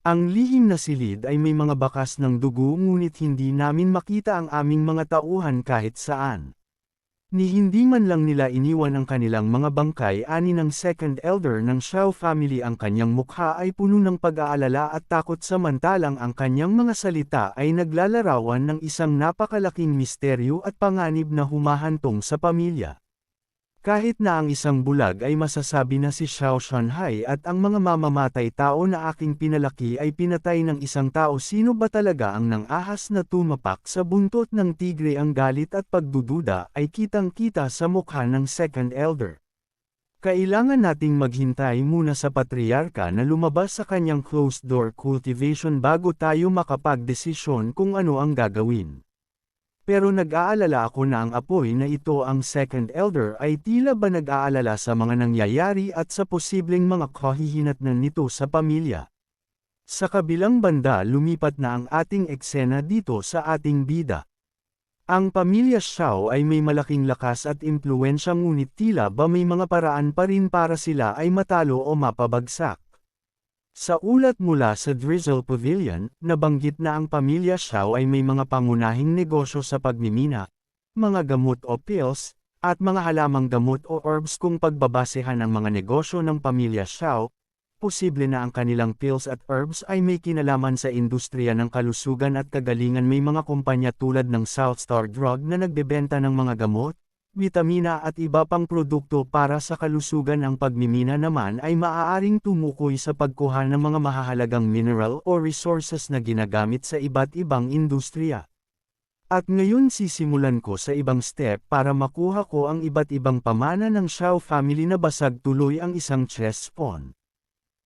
Ang lihim na silid ay may mga bakas ng dugo ngunit hindi namin makita ang aming mga tauhan kahit saan. Ni hindi man lang nila iniwan ang kanilang mga bangkay ani ng second elder ng Xiao family ang kanyang mukha ay puno ng pag-aalala at takot samantalang ang kanyang mga salita ay naglalarawan ng isang napakalaking misteryo at panganib na humahantong sa pamilya. Kahit na ang isang bulag ay masasabi na si Xiao Shanhai at ang mga mamamatay tao na aking pinalaki ay pinatay ng isang tao, sino ba talaga ang nang-ahas na tumapak sa buntot ng tigre? Ang galit at pagdududa ay kitang-kita sa mukha ng second elder. Kailangan nating maghintay muna sa patriarka na lumabas sa kanyang closed-door cultivation bago tayo makapagdesisyon kung ano ang gagawin. Pero nag-aalala ako na ang apoy na ito, ang second elder, ay tila ba nag-aalala sa mga nangyayari at sa posibleng mga kahihinatnan nito sa pamilya. Sa kabilang banda lumipat na ang ating eksena dito sa ating bida. Ang pamilya Xiao ay may malaking lakas at impluwensya ngunit tila ba may mga paraan pa rin para sila ay matalo o mapabagsak. Sa ulat mula sa Drizzle Pavilion, nabanggit na ang pamilya Xiao ay may mga pangunahing negosyo sa pagmimina, mga gamot o pills, at mga halamang gamot o herbs. Kung pagbabasehan ang mga negosyo ng pamilya Xiao, posible na ang kanilang pills at herbs ay may kinalaman sa industriya ng kalusugan at kagalingan. May mga kumpanya tulad ng South Star Drug na nagbebenta ng mga gamot, bitamina at iba pang produkto para sa kalusugan. Ang pagmimina naman ay maaaring tumukoy sa pagkuha ng mga mahahalagang mineral o resources na ginagamit sa iba't ibang industriya. At ngayon sisimulan ko sa ibang step para makuha ko ang iba't ibang pamana ng Xiao family na basag tuloy ang isang chess pawn.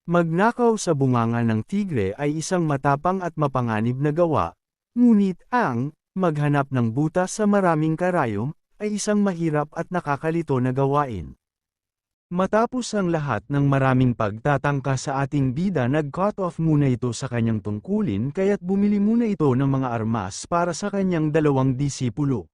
Magnakaw sa bunganga ng tigre ay isang matapang at mapanganib na gawa, ngunit ang maghanap ng butas sa maraming karayom ay isang mahirap at nakakalito na gawain. Matapos ang lahat ng maraming pagtatangka sa ating bida, nag-cut off muna ito sa kanyang tungkulin kaya't bumili muna ito ng mga armas para sa kanyang dalawang disipulo.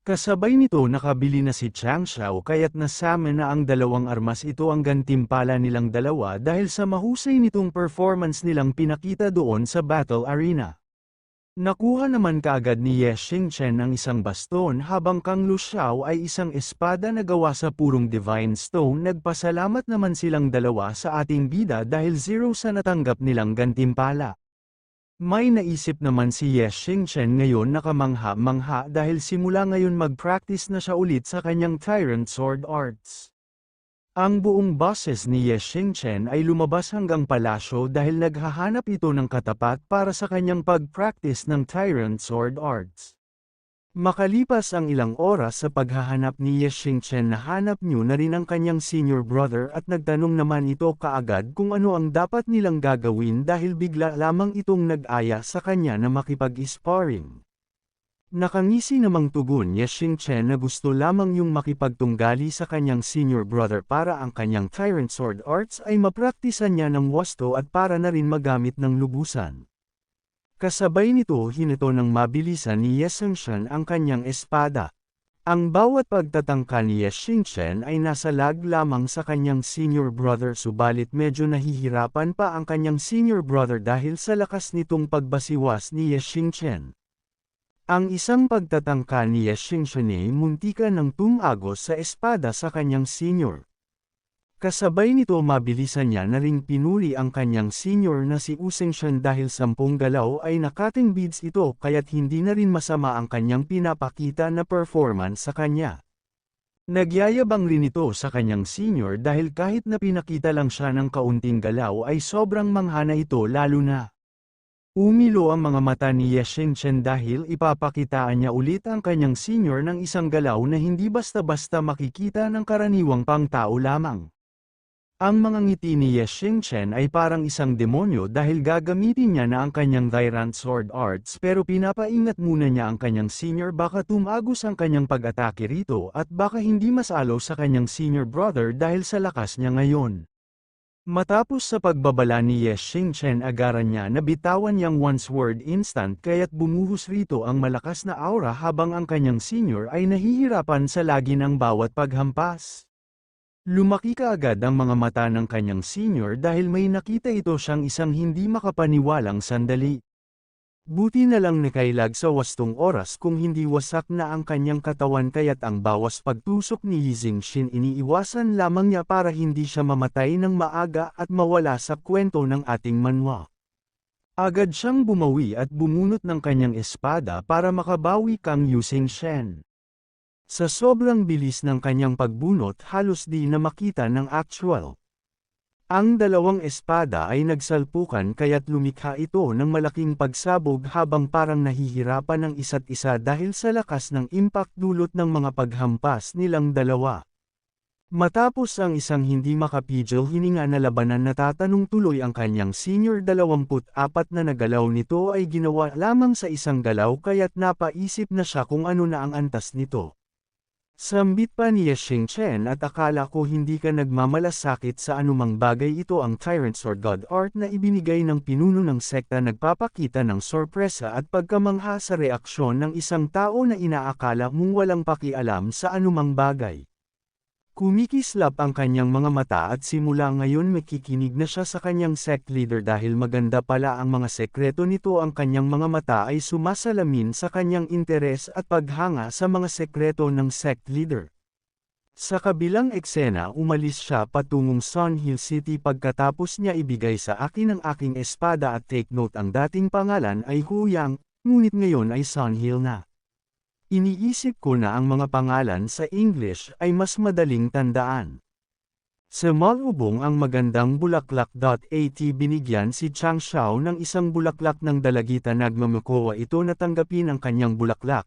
Kasabay nito nakabili na si Chang Xiao kaya't nasama na ang dalawang armas. Ito ang gantimpala nilang dalawa dahil sa mahusay nitong performance nilang pinakita doon sa battle arena. Nakuha naman kaagad ni Ye Xingchen ang isang baston habang Kang Lu Xiao ay isang espada na gawa sa purong divine stone. Nagpasalamat naman silang dalawa sa ating bida dahil 0 sa natanggap nilang gantimpala. May naisip naman si Ye Xingchen ngayon, nakamangha-mangha dahil simula ngayon mag-practice na siya ulit sa kanyang Tyrant Sword Arts. Ang buong boses ni Ye Xingchen ay lumabas hanggang palasyo dahil naghahanap ito ng katapat para sa kanyang pag-practice ng Tyrant Sword Arts. Makalipas ang ilang oras sa paghahanap ni Ye Xingchen, nahanap niyo na rin ang kanyang senior brother at nagtanong naman ito kaagad kung ano ang dapat nilang gagawin dahil bigla lamang itong nag-aya sa kanya na makipag-sparring. Nakangisi namang tugon ni Xingchen na gusto lamang yung makipagtunggali sa kanyang senior brother para ang kanyang Tyrant Sword Arts ay mapraktisan niya ng wasto at para na rin magamit ng lubusan. Kasabay nito hinito ng mabilisan ni Ye Xingchen ang kanyang espada. Ang bawat pagtatangka ni Ye Xingchen ay nasa lag lamang sa kanyang senior brother, subalit medyo nahihirapan pa ang kanyang senior brother dahil sa lakas nitong pagbasiwas ni Ye Xingchen. Ang isang pagtatangka ni Ye Xingchen ay muntikan ng tumagos sa espada sa kanyang senior. Kasabay nito mabilisan niya na ring pinuri ang kanyang senior na si Wu Xingchen dahil 10 galaw ay nakating beads ito kaya't hindi na rin masama ang kanyang pinapakita na performance sa kanya. Nagyayabang rin ito sa kanyang senior dahil kahit na pinakita lang siya ng kaunting galaw ay sobrang manghana ito, lalo na umilo ang mga mata ni Ye Xingchen dahil ipapakitaan niya ulit ang kanyang senior ng isang galaw na hindi basta-basta makikita ng karaniwang pangtao lamang. Ang mga ngiti ni Ye Xingchen ay parang isang demonyo dahil gagamitin niya na ang kanyang Tyrant Sword Arts, pero pinapaingat muna niya ang kanyang senior baka tumagos ang kanyang pag-atake rito at baka hindi masalo sa kanyang senior brother dahil sa lakas niya ngayon. Matapos sa pagbabala ni Ye Xingchen, agaran niya na bitawan niyang one sword instant kaya't bumuhos rito ang malakas na aura habang ang kanyang senior ay nahihirapan sa lagi ng bawat paghampas. Lumaki kaagad ang mga mata ng kanyang senior dahil may nakita ito siyang isang hindi makapaniwalang sandali. Buti na lang nakailag sa wastong oras kung hindi wasak na ang kanyang katawan kaya't ang bawas pagtusok ni Yixing iniiwasan lamang niya para hindi siya mamatay ng maaga at mawala sa kwento ng ating manwa. Agad siyang bumawi at bumunot ng kanyang espada para makabawi kang Yixing. Sa sobrang bilis ng kanyang pagbunot halos di na makita ng actual. Ang dalawang espada ay nagsalpukan kaya't lumikha ito ng malaking pagsabog habang parang nahihirapan ng isa't isa dahil sa lakas ng impact dulot ng mga paghampas nilang dalawa. Matapos ang isang hindi makapigil hininga na labanan natatanong tuloy ang kanyang senior 24 na nagalaw nito ay ginawa lamang sa isang galaw kaya't napaisip na siya kung ano na ang antas nito. Sambit pa ni Yixing at akala ko hindi ka nagmamalasakit sa anumang bagay ito ang Tyrant Sword God Art na ibinigay ng pinuno ng sekta nagpapakita ng sorpresa at pagkamangha sa reaksyon ng isang tao na inaakala mong walang pakialam sa anumang bagay. Kumikislap ang kanyang mga mata at simula ngayon makikinig na siya sa kanyang sect leader dahil maganda pala ang mga sekreto nito ang kanyang mga mata ay sumasalamin sa kanyang interes at paghanga sa mga sekreto ng sect leader. Sa kabilang eksena umalis siya patungong Sun Hill City pagkatapos niya ibigay sa akin ang aking espada at take note ang dating pangalan ay Huyang, ngunit ngayon ay Sun Hill na. Iniisip ko na ang mga pangalan sa English ay mas madaling tandaan. Sa malubong ang magandang bulaklak.at binigyan si Chang Xiao ng isang bulaklak ng dalagita nagmamakowa ito na tanggapin ang kanyang bulaklak.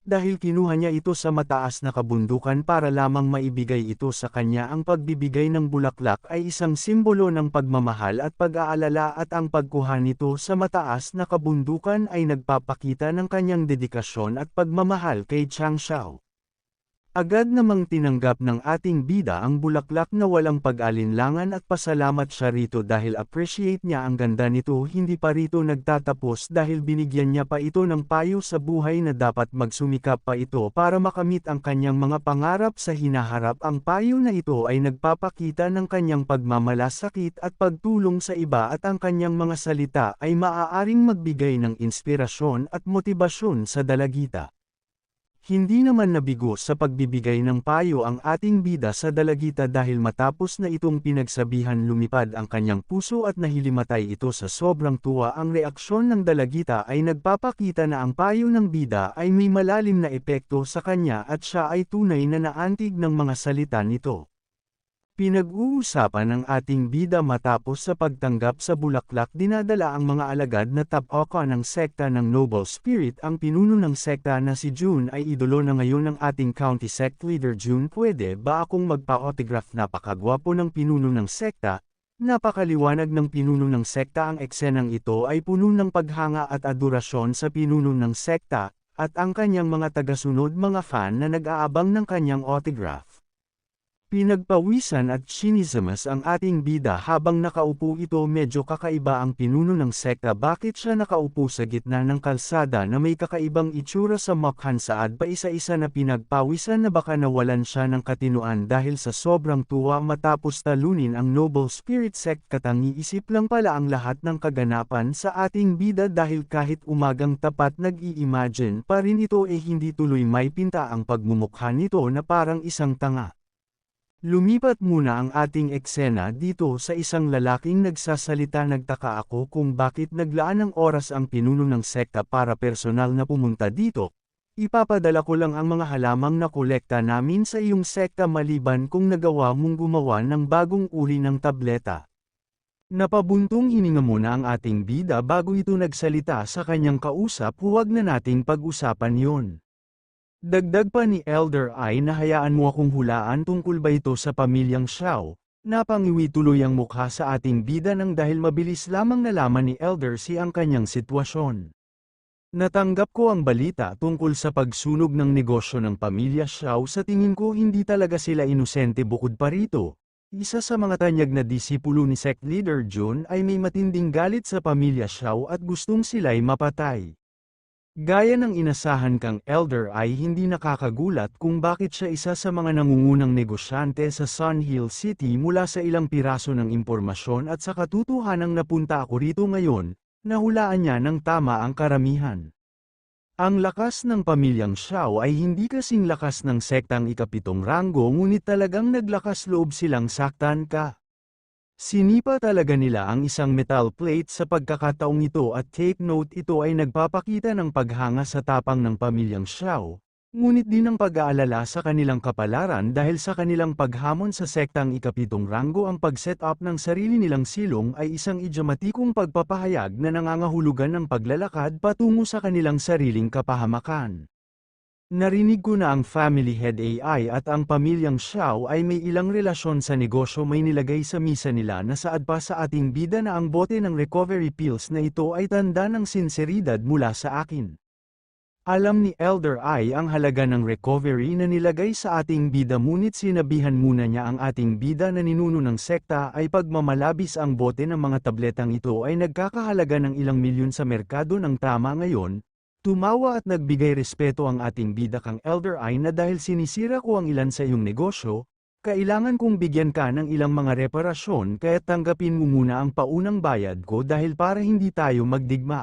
Dahil kinuha niya ito sa mataas na kabundukan para lamang maibigay ito sa kanya ang pagbibigay ng bulaklak ay isang simbolo ng pagmamahal at pag-aalala at ang pagkuha nito sa mataas na kabundukan ay nagpapakita ng kanyang dedikasyon at pagmamahal kay Chang Xiao. Agad namang tinanggap ng ating bida ang bulaklak na walang pag-alinlangan at pasalamat siya rito dahil appreciate niya ang ganda nito hindi pa rito nagtatapos dahil binigyan niya pa ito ng payo sa buhay na dapat magsumikap pa ito para makamit ang kanyang mga pangarap sa hinaharap ang payo na ito ay nagpapakita ng kanyang pagmamalasakit at pagtulong sa iba at ang kanyang mga salita ay maaaring magbigay ng inspirasyon at motibasyon sa dalagita. Hindi naman nabigo sa pagbibigay ng payo ang ating bida sa dalagita dahil matapos na itong pinagsabihan lumipad ang kanyang puso at nahilimatay ito sa sobrang tuwa ang reaksyon ng dalagita ay nagpapakita na ang payo ng bida ay may malalim na epekto sa kanya at siya ay tunay na naantig ng mga salita nito. Pinag-uusapan ng ating bida matapos sa pagtanggap sa bulaklak dinadala ang mga alagad na tapoko ng sekta ng Noble Spirit ang pinuno ng sekta na si June ay idolo na ngayon ng ating county sect leader June pwede ba akong magpa-autograph napakagwapo ng pinuno ng sekta, napakaliwanag ng pinuno ng sekta ang eksenang ito ay puno ng paghanga at adorasyon sa pinuno ng sekta, at ang kanyang mga tagasunod mga fan na nag-aabang ng kanyang autograph. Pinagpawisan at sinisamas ang ating bida habang nakaupo ito medyo kakaiba ang pinuno ng sekta bakit siya nakaupo sa gitna ng kalsada na may kakaibang itsura sa mukhan saad pa isa-isa na pinagpawisan na baka nawalan siya ng katinuan dahil sa sobrang tuwa matapos talunin ang Noble Spirit Sect katangi-isip lang pala ang lahat ng kaganapan sa ating bida dahil kahit umagang tapat nag-i-imagine pa rin ito hindi tuloy may pinta ang pagmumukha nito na parang isang tanga. Lumipat muna ang ating eksena dito sa isang lalaking nagsasalita nagtaka ako kung bakit naglaan ng oras ang pinuno ng sekta para personal na pumunta dito. Ipapadala ko lang ang mga halamang nakolekta namin sa iyong sekta maliban kung nagawa mong gumawa ng bagong uri ng tableta. Napabuntong hininga muna ang ating bida bago ito nagsalita sa kanyang kausap huwag na nating pag-usapan yon. Dagdag pa ni Elder ay nahayaan mo akong hulaan tungkol ba ito sa pamilyang Xiao, napangiwi tuloy ang mukha sa ating bida nang dahil mabilis lamang nalaman ni Elder si ang kanyang sitwasyon. Natanggap ko ang balita tungkol sa pagsunog ng negosyo ng pamilya Xiao sa tingin ko hindi talaga sila inosente bukod pa rito. Isa sa mga tanyag na disipulo ni Sect Leader Jun ay may matinding galit sa pamilya Xiao at gustong sila'y mapatay. Gaya ng inasahan kang elder ay hindi nakakagulat kung bakit siya isa sa mga nangungunang negosyante sa Sun Hill City mula sa ilang piraso ng impormasyon at sa katotohanang napunta ako rito ngayon, nahulaan niya ng tama ang karamihan. Ang lakas ng pamilyang Xiao ay hindi kasing lakas ng sektang ikapitong ranggo ngunit talagang naglakas loob silang saktan ka. Sinipa talaga nila ang isang metal plate sa pagkakataong ito at take note ito ay nagpapakita ng paghanga sa tapang ng pamilyang Xiao, ngunit din ng pag-aalala sa kanilang kapalaran dahil sa kanilang paghamon sa sektang ikapitong ranggo ang pag-set up ng sarili nilang silong ay isang idiomatikong pagpapahayag na nangangahulugan ng paglalakad patungo sa kanilang sariling kapahamakan. Narinig ko na ang family head AI at ang pamilyang Xiao ay may ilang relasyon sa negosyo may nilagay sa misa nila na saad pa sa ating bida na ang bote ng recovery pills na ito ay tanda ng sinseridad mula sa akin. Alam ni Elder I ang halaga ng recovery na nilagay sa ating bida ngunit sinabihan muna niya ang ating bida na ninuno ng sekta ay pagmamalabis ang bote ng mga tabletang ito ay nagkakahalaga ng ilang milyon sa merkado ng tama ngayon. Tumawa at nagbigay respeto ang ating bida kang Elder I na dahil sinisira ko ang ilan sa iyong negosyo, kailangan kong bigyan ka ng ilang mga reparasyon kaya tanggapin mo muna ang paunang bayad ko dahil para hindi tayo magdigma.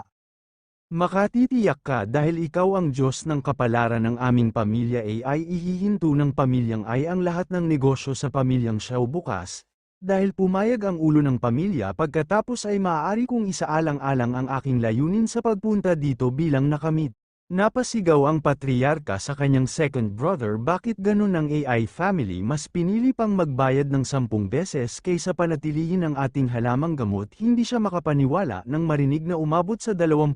Makatitiyak ka dahil ikaw ang Diyos ng kapalaran ng aming pamilya ay ihihinto ng pamilyang ay ang lahat ng negosyo sa pamilyang Xiao bukas. Dahil pumayag ang ulo ng pamilya pagkatapos ay maaari kong isaalang-alang ang aking layunin sa pagpunta dito bilang nakamit. Napasigaw ang patriarka sa kanyang second brother bakit ganun ang AI family mas pinili pang magbayad ng 10 beses kaysa panatilihin ang ating halamang gamot hindi siya makapaniwala nang marinig na umabot sa 20,000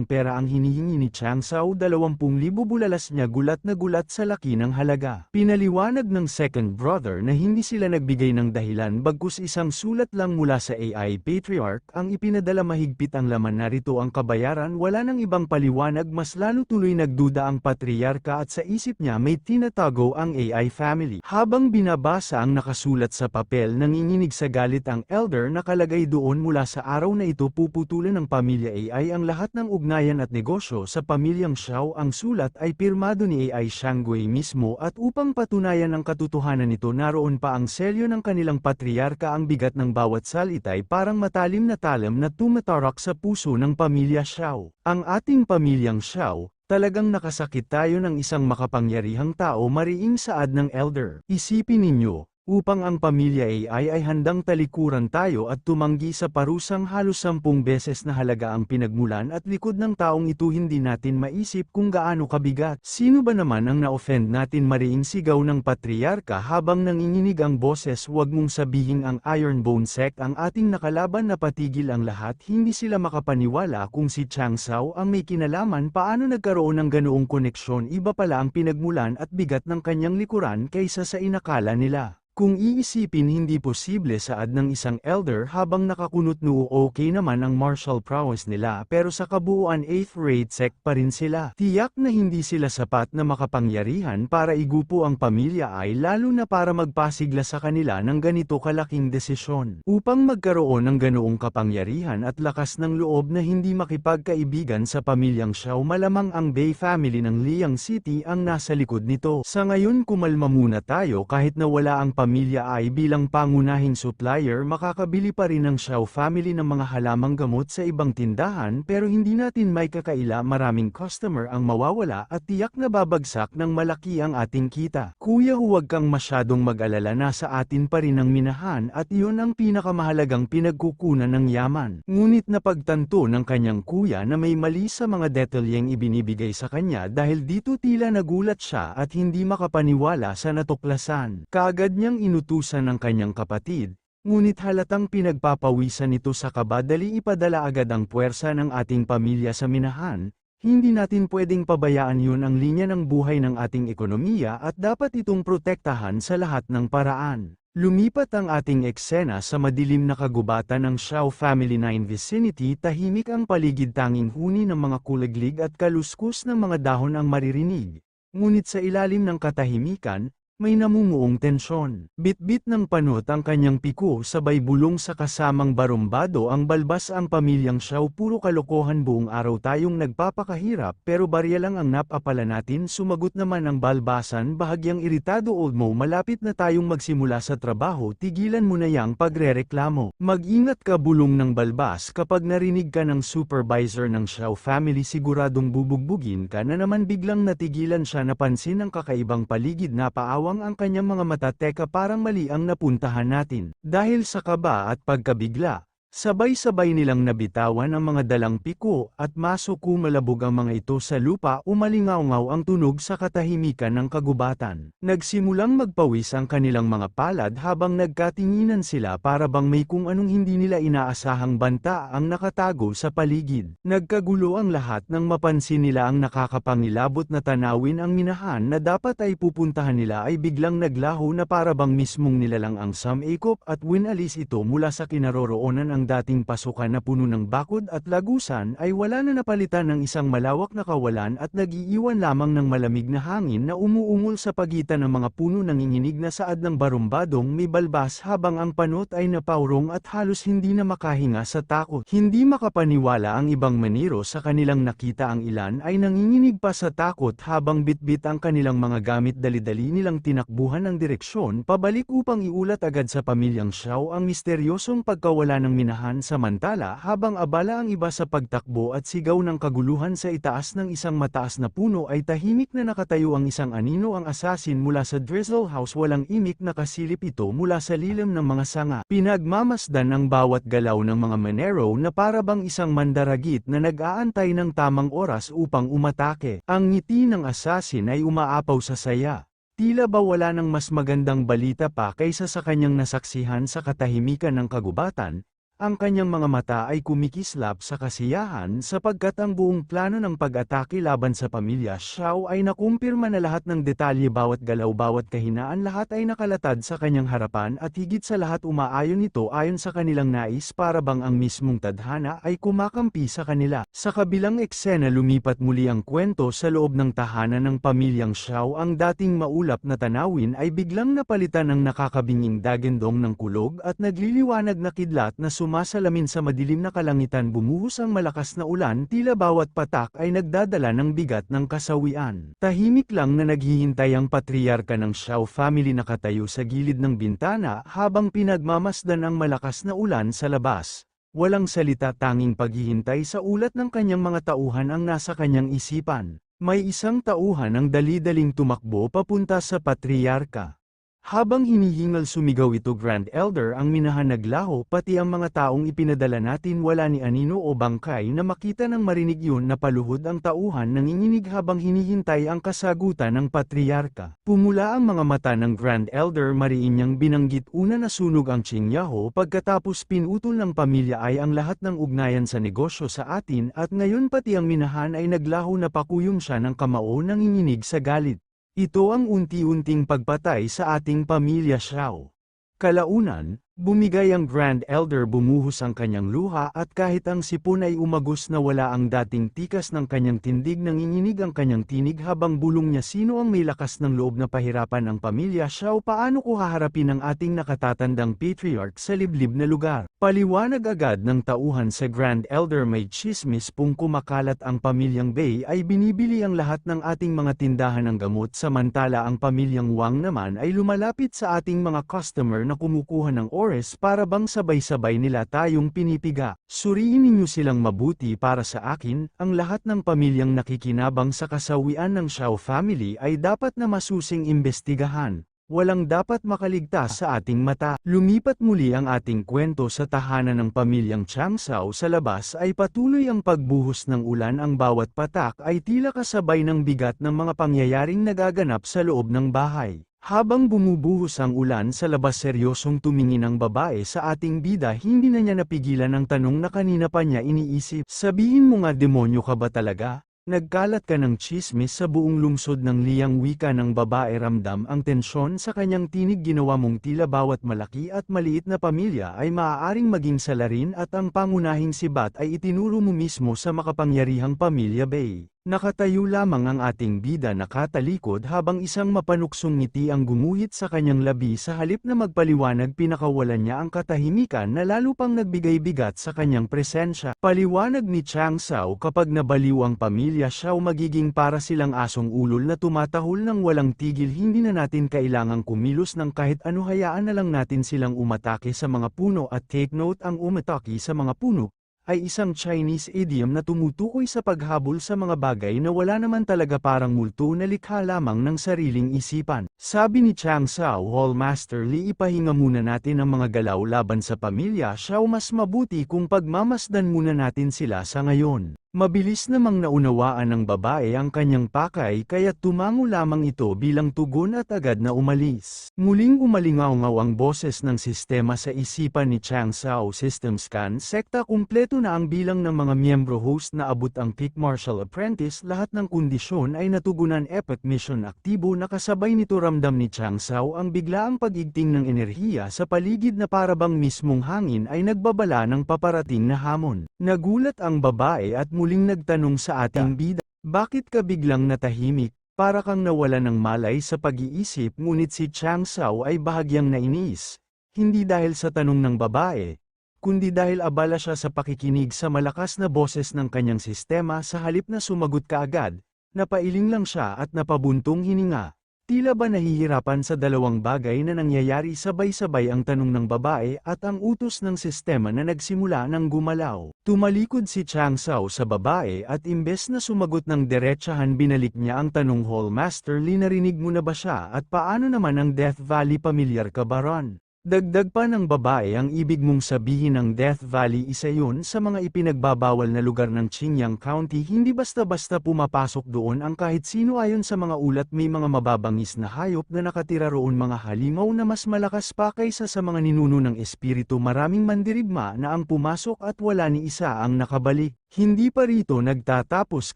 pera ang hinihingi ni Chang Sao 20,000 bulalas niya gulat na gulat sa laki ng halaga. Pinaliwanag ng second brother na hindi sila nagbigay ng dahilan bagkus isang sulat lang mula sa AI patriarch ang ipinadala mahigpit ang laman narito ang kabayaran wala nang ibang paliwanag mas lalo tuloy nagduda ang patriarka at sa isip niya may tinatago ang AI family. Habang binabasa ang nakasulat sa papel nanginginig sa galit ang elder nakalagay doon mula sa araw na ito puputulan ng pamilya AI ang lahat ng ugnayan at negosyo sa pamilyang Xiao ang sulat ay pirmado ni AI Shangwei mismo at upang patunayan ang katotohanan nito naroon pa ang selyo ng kanilang patriarka ang bigat ng bawat salita ay parang matalim na talam na tumatarak sa puso ng pamilya Xiao. Ang ating pamilyang Xiao, talagang nakasakit tayo ng isang makapangyarihang tao mariing saad ng elder. Isipin ninyo, upang ang pamilya AI ay handang talikuran tayo at tumanggi sa parusang halos 10 beses na halaga ang pinagmulan at likod ng taong ito hindi natin maisip kung gaano kabigat. Sino ba naman ang na-offend natin mariing sigaw ng patriarka habang nanginginig ang boses wag mong sabihing ang Ironbone sect ang ating nakalaban na patigil ang lahat hindi sila makapaniwala kung si Chang Sao ang may kinalaman paano nagkaroon ng ganoong koneksyon iba pala ang pinagmulan at bigat ng kanyang likuran kaysa sa inakala nila. Kung iisipin hindi posible saad ng isang elder habang nakakunot noo okay naman ang martial prowess nila pero sa kabuuan 8th rate sect pa rin sila. Tiyak na hindi sila sapat na makapangyarihan para igupo ang pamilya ay lalo na para magpasigla sa kanila ng ganito kalaking desisyon. Upang magkaroon ng ganoong kapangyarihan at lakas ng loob na hindi makipagkaibigan sa pamilyang Xiao malamang ang Bei family ng Liang City ang nasa likod nito. Sa ngayon kumalma muna tayo kahit na wala ang pamilya ay bilang pangunahing supplier makakabili pa rin ng Xiao family ng mga halamang gamot sa ibang tindahan pero hindi natin may kakaila maraming customer ang mawawala at tiyak na babagsak ng malaki ang ating kita. Kuya huwag kang masyadong mag-alala nasa atin pa rin ang minahan at iyon ang pinakamahalagang pinagkukunan ng yaman. Ngunit napagtanto ng kanyang kuya na may mali sa mga detalyeng ibinibigay sa kanya dahil dito tila nagulat siya at hindi makapaniwala sa natuklasan. Kaagad niyang inutusan ng kanyang kapatid, ngunit halatang pinagpapawisan nito sa kaba dali ipadala agad ang puwersa ng ating pamilya sa minahan, hindi natin pwedeng pabayaan yun ang linya ng buhay ng ating ekonomiya at dapat itong protektahan sa lahat ng paraan. Lumipat ang ating eksena sa madilim na kagubatan ng Xiao Family 9 vicinity tahimik ang paligid tanging huni ng mga kulaglig at kaluskus ng mga dahon ang maririnig. Ngunit sa ilalim ng katahimikan, May namumuong tensyon. Bit-bit ng panot ang kanyang piko sabay bulong sa kasamang barumbado ang balbas ang pamilyang Xiao puro kalokohan buong araw tayong nagpapakahirap pero barya lang ang napapala natin sumagot naman ang balbasan bahagyang iritado old mo malapit na tayong magsimula sa trabaho tigilan mo na yang pagrereklamo. Mag-ingat ka bulong ng balbas kapag narinig ka ng supervisor ng Xiao family siguradong bubugbugin ka na naman biglang natigilan siya napansin ang kakaibang paligid na paawang ang kanyang mga mata teka parang mali ang napuntahan natin. Dahil sa kaba at pagkabigla, sabay-sabay nilang nabitawan ang mga dalang piko at maso kumalabog ang mga ito sa lupa umalingaw-ngaw ang tunog sa katahimikan ng kagubatan. Nagsimulang magpawis ang kanilang mga palad habang nagkatinginan sila para bang may kung anong hindi nila inaasahang banta ang nakatago sa paligid. Nagkagulo ang lahat nang mapansin nila ang nakakapangilabot na tanawin ang minahan na dapat ay pupuntahan nila ay biglang naglaho na para bang mismong nilalang ang samikop at winalis ito mula sa kinaroroonan ang dating pasukan na puno ng bakod at lagusan ay wala na napalitan ng isang malawak na kawalan at nag-iiwan lamang ng malamig na hangin na umuungol sa pagitan ng mga puno nanginginig na saad ng barumbadong may balbas habang ang panot ay napaurong at halos hindi na makahinga sa takot. Hindi makapaniwala ang ibang maniro sa kanilang nakita ang ilan ay nanginginig pa sa takot habang bitbit ang kanilang mga gamit dali-dali nilang tinakbuhan ng direksyon pabalik upang iulat agad sa pamilyang Xiao ang misteryosong pagkawala ng samantala habang abala ang iba sa pagtakbo at sigaw ng kaguluhan sa itaas ng isang mataas na puno ay tahimik na nakatayo ang isang anino ang asasin mula sa drizzle house walang imik na kasilip ito mula sa lilim ng mga sanga. Pinagmamasdan ang bawat galaw ng mga manero na para bang isang mandaragit na nag-aantay ng tamang oras upang umatake. Ang ngiti ng asasin ay umaapaw sa saya. Tila ba wala ng mas magandang balita pa kaysa sa kanyang nasaksihan sa katahimikan ng kagubatan? Ang kanyang mga mata ay kumikislap sa kasiyahan sapagkat ang buong plano ng pag-atake laban sa pamilya Xiao ay nakumpirma na lahat ng detalye bawat galaw bawat kahinaan lahat ay nakalatad sa kanyang harapan at higit sa lahat umaayon ito ayon sa kanilang nais para bang ang mismong tadhana ay kumakampi sa kanila. Sa kabilang eksena lumipat muli ang kwento sa loob ng tahanan ng pamilyang Xiao ang dating maulap na tanawin ay biglang napalitan ng nakakabinging dagendong ng kulog at nagliliwanag na kidlat na sumasalamin sa madilim na kalangitan bumuhos ang malakas na ulan tila bawat patak ay nagdadala ng bigat ng kasawian. Tahimik lang na naghihintay ang patriarka ng Xiao family nakatayo sa gilid ng bintana habang pinagmamasdan ang malakas na ulan sa labas. Walang salita tanging paghihintay sa ulat ng kanyang mga tauhan ang nasa kanyang isipan. May isang tauhan ang dali-daling tumakbo papunta sa patriarka. Habang hinihingal sumigaw ito Grand Elder ang minahan naglaho pati ang mga taong ipinadala natin wala ni anino o bangkay na makita nang marinig yun na paluhod ang tauhan nanginginig habang hinihintay ang kasagutan ng patriarka. Pumula ang mga mata ng Grand Elder mariin niyang binanggit una na sunog ang Qingyaho pagkatapos pinutol ng pamilya ay ang lahat ng ugnayan sa negosyo sa atin at ngayon pati ang minahan ay naglaho na pakuyong siya ng kamao nanginginig sa galit. Ito ang unti-unting pagpatay sa ating pamilya Xiao. Kalaunan, bumigay ang Grand Elder bumuhos ang kanyang luha at kahit ang sipon ay umagos na wala ang dating tikas ng kanyang tindig nanginginig ang kanyang tinig habang bulong niya sino ang may lakas ng loob na pahirapan ang pamilya Xiao paano ko haharapin ang ating nakatatandang patriarch sa liblib na lugar. Paliwanag agad ng tauhan sa Grand Elder may chismis kung kumakalat ang pamilyang Bei ay binibili ang lahat ng ating mga tindahan ng gamot samantala ang pamilyang Wang naman ay lumalapit sa ating mga customer na kumukuha ng oras para bang sabay-sabay nila tayong pinipiga. Suriin ninyo silang mabuti para sa akin, ang lahat ng pamilyang nakikinabang sa kasawian ng Xiao family ay dapat na masusing imbestigahan. Walang dapat makaligtas sa ating mata. Lumipat muli ang ating kwento sa tahanan ng pamilyang Changsao sa labas ay patuloy ang pagbuhos ng ulan ang bawat patak ay tila kasabay ng bigat ng mga pangyayaring nagaganap sa loob ng bahay. Habang bumubuhos ang ulan sa labas seryosong tumingin ang babae sa ating bida hindi na niya napigilan ang tanong na kanina pa niya iniisip. Sabihin mo nga demonyo ka ba talaga? Nagkalat ka ng tsismis sa buong lungsod ng liyang wika ng babae ramdam ang tensyon sa kanyang tinig ginawa mong tila bawat malaki at maliit na pamilya ay maaaring maging salarin at ang pangunahing sibat ay itinuro mo mismo sa makapangyarihang pamilya Bei. Nakatayo lamang ang ating bida nakatalikod habang isang mapanuksong ngiti ang gumuhit sa kanyang labi sa halip na magpaliwanag pinakawalan niya ang katahimikan na lalo pang nagbigay bigat sa kanyang presensya. Paliwanag ni Chang Sao kapag nabaliw ang pamilya siya o magiging para silang asong ulol na tumatahol ng walang tigil hindi na natin kailangang kumilos ng kahit ano hayaan na lang natin silang umatake sa mga puno at take note ang umatake sa mga puno ay isang Chinese idiom na tumutukoy sa paghabol sa mga bagay na wala naman talaga parang multo na likha lamang ng sariling isipan. Sabi ni Chang Sao Hall Master Lee ipahinga muna natin ang mga galaw laban sa pamilya siya o mas mabuti kung pagmamasdan muna natin sila sa ngayon. Mabilis namang naunawaan ng babae ang kanyang pakay kaya tumango lamang ito bilang tugon at agad na umalis. Muling umalingaw-ngaw ang boses ng sistema sa isipan ni Chang Sao System Scan sekta kumpleto na ang bilang ng mga miyembro host na abot ang peak martial apprentice lahat ng kondisyon ay natugunan epic mission aktibo na kasabay nito ramdam ni Chang Sao ang biglaang pag-igting ng enerhiya sa paligid na parabang mismong hangin ay nagbabala ng paparating na hamon. Nagulat ang babae at muling nagtanong sa ating bida, bakit ka biglang natahimik, para kang nawala ng malay sa pag-iisip ngunit si Chang Sao ay bahagyang nainis, hindi dahil sa tanong ng babae, kundi dahil abala siya sa pakikinig sa malakas na boses ng kanyang sistema sa halip na sumagot kaagad, napailing lang siya at napabuntong hininga. Tila ba nahihirapan sa dalawang bagay na nangyayari sabay-sabay ang tanong ng babae at ang utos ng sistema na nagsimula ng gumalaw. Tumalikod si Chang Sao sa babae at imbes na sumagot ng diretsahan binalik niya ang tanong Hall Master Lee narinig mo na ba siya at paano naman ang Death Valley pamilyar ka ba ron? Dagdag pa ng babae ang ibig mong sabihin ng Death Valley isa yun sa mga ipinagbabawal na lugar ng Qingyang County hindi basta-basta pumapasok doon ang kahit sino ayon sa mga ulat may mga mababangis na hayop na nakatira roon mga halimaw na mas malakas pa kaysa sa mga ninuno ng espiritu maraming mandirigma na ang pumasok at wala ni isa ang nakabalik. Hindi pa rito nagtatapos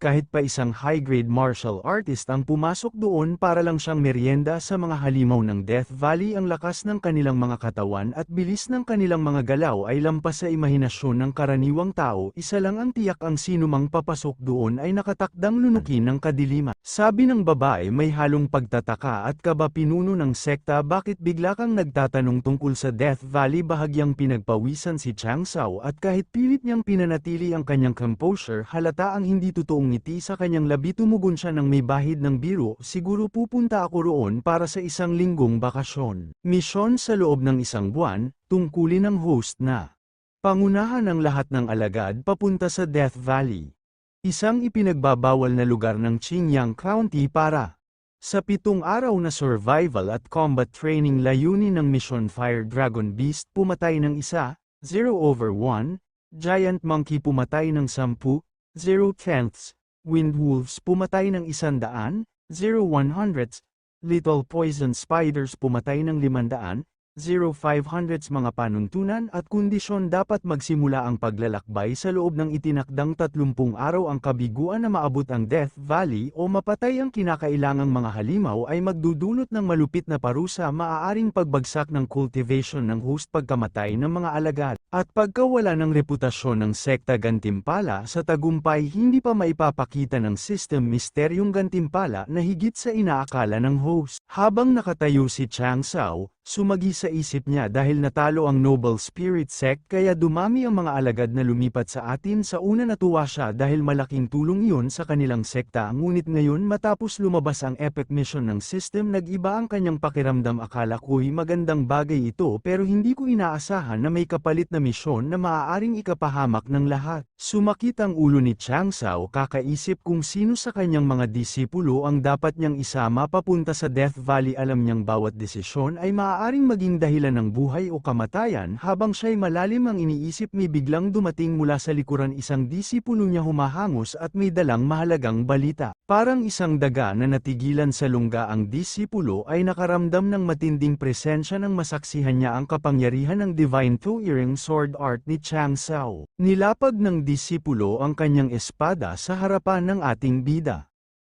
kahit pa isang high-grade martial artist ang pumasok doon para lang siyang merienda sa mga halimaw ng Death Valley ang lakas ng kanilang mga katawan at bilis ng kanilang mga galaw ay lampas sa imahinasyon ng karaniwang tao isa lang ang tiyak ang sinumang papasok doon ay nakatakdang lunukin ng kadiliman. Sabi ng babae may halong pagtataka at kaba pinuno ng sekta bakit bigla kang nagtatanong tungkol sa Death Valley bahagyang pinagpawisan si Chang Sao at kahit pilit niyang pinanatili ang kanyang composure halata ang hindi totoong ngiti sa kanyang labi tumugon siya ng may bahid ng biro siguro pupunta ako roon para sa isang linggong bakasyon. Misyon sa loob ng isang buwan, tungkulin ng host na pangunahan ang lahat ng alagad papunta sa Death Valley. Isang ipinagbabawal na lugar ng Qingyang County para sa 7 araw na survival at combat training layunin ng Mission Fire Dragon Beast pumatay ng isa, 0/1, Giant Monkey pumatay ng 10, 0/10, Wind Wolves pumatay ng 100, 0/100, Little Poison Spiders pumatay ng 500, 0/500 mga panuntunan at kondisyon dapat magsimula ang paglalakbay sa loob ng itinakdang 30 araw ang kabiguan na maabot ang Death Valley o mapatay ang kinakailangang mga halimaw ay magdudulot ng malupit na parusa maaaring pagbagsak ng cultivation ng host pagkamatay ng mga alagad at pagkawala ng reputasyon ng sekta gantimpala sa tagumpay hindi pa maipapakita ng system misteryong gantimpala na higit sa inaakala ng host. Habang nakatayo si Chang Sao, sumagi sa isip niya dahil natalo ang Noble Spirit Sect kaya dumami ang mga alagad na lumipat sa atin sa una natuwa siya dahil malaking tulong iyon sa kanilang sekta ngunit ngayon matapos lumabas ang epic mission ng system nag-iba ang kanyang pakiramdam akala ko'y magandang bagay ito pero hindi ko inaasahan na may kapalit na misyon na maaaring ikapahamak ng lahat. Sumakit ang ulo ni Chang Sao kakaisip kung sino sa kanyang mga disipulo ang dapat niyang isama papunta sa Death Valley alam niyang bawat desisyon ay maaaring maging dahilan ng buhay o kamatayan habang siya'y malalim ang iniisip may biglang dumating mula sa likuran isang disipulo niya humahangos at may dalang mahalagang balita. Parang isang daga na natigilan sa lungga ang disipulo ay nakaramdam ng matinding presensya ng masaksihan niya ang kapangyarihan ng Divine Two-Earing Sword Art ni Chang Sao. Nilapag ng disipulo ang kanyang espada sa harapan ng ating bida.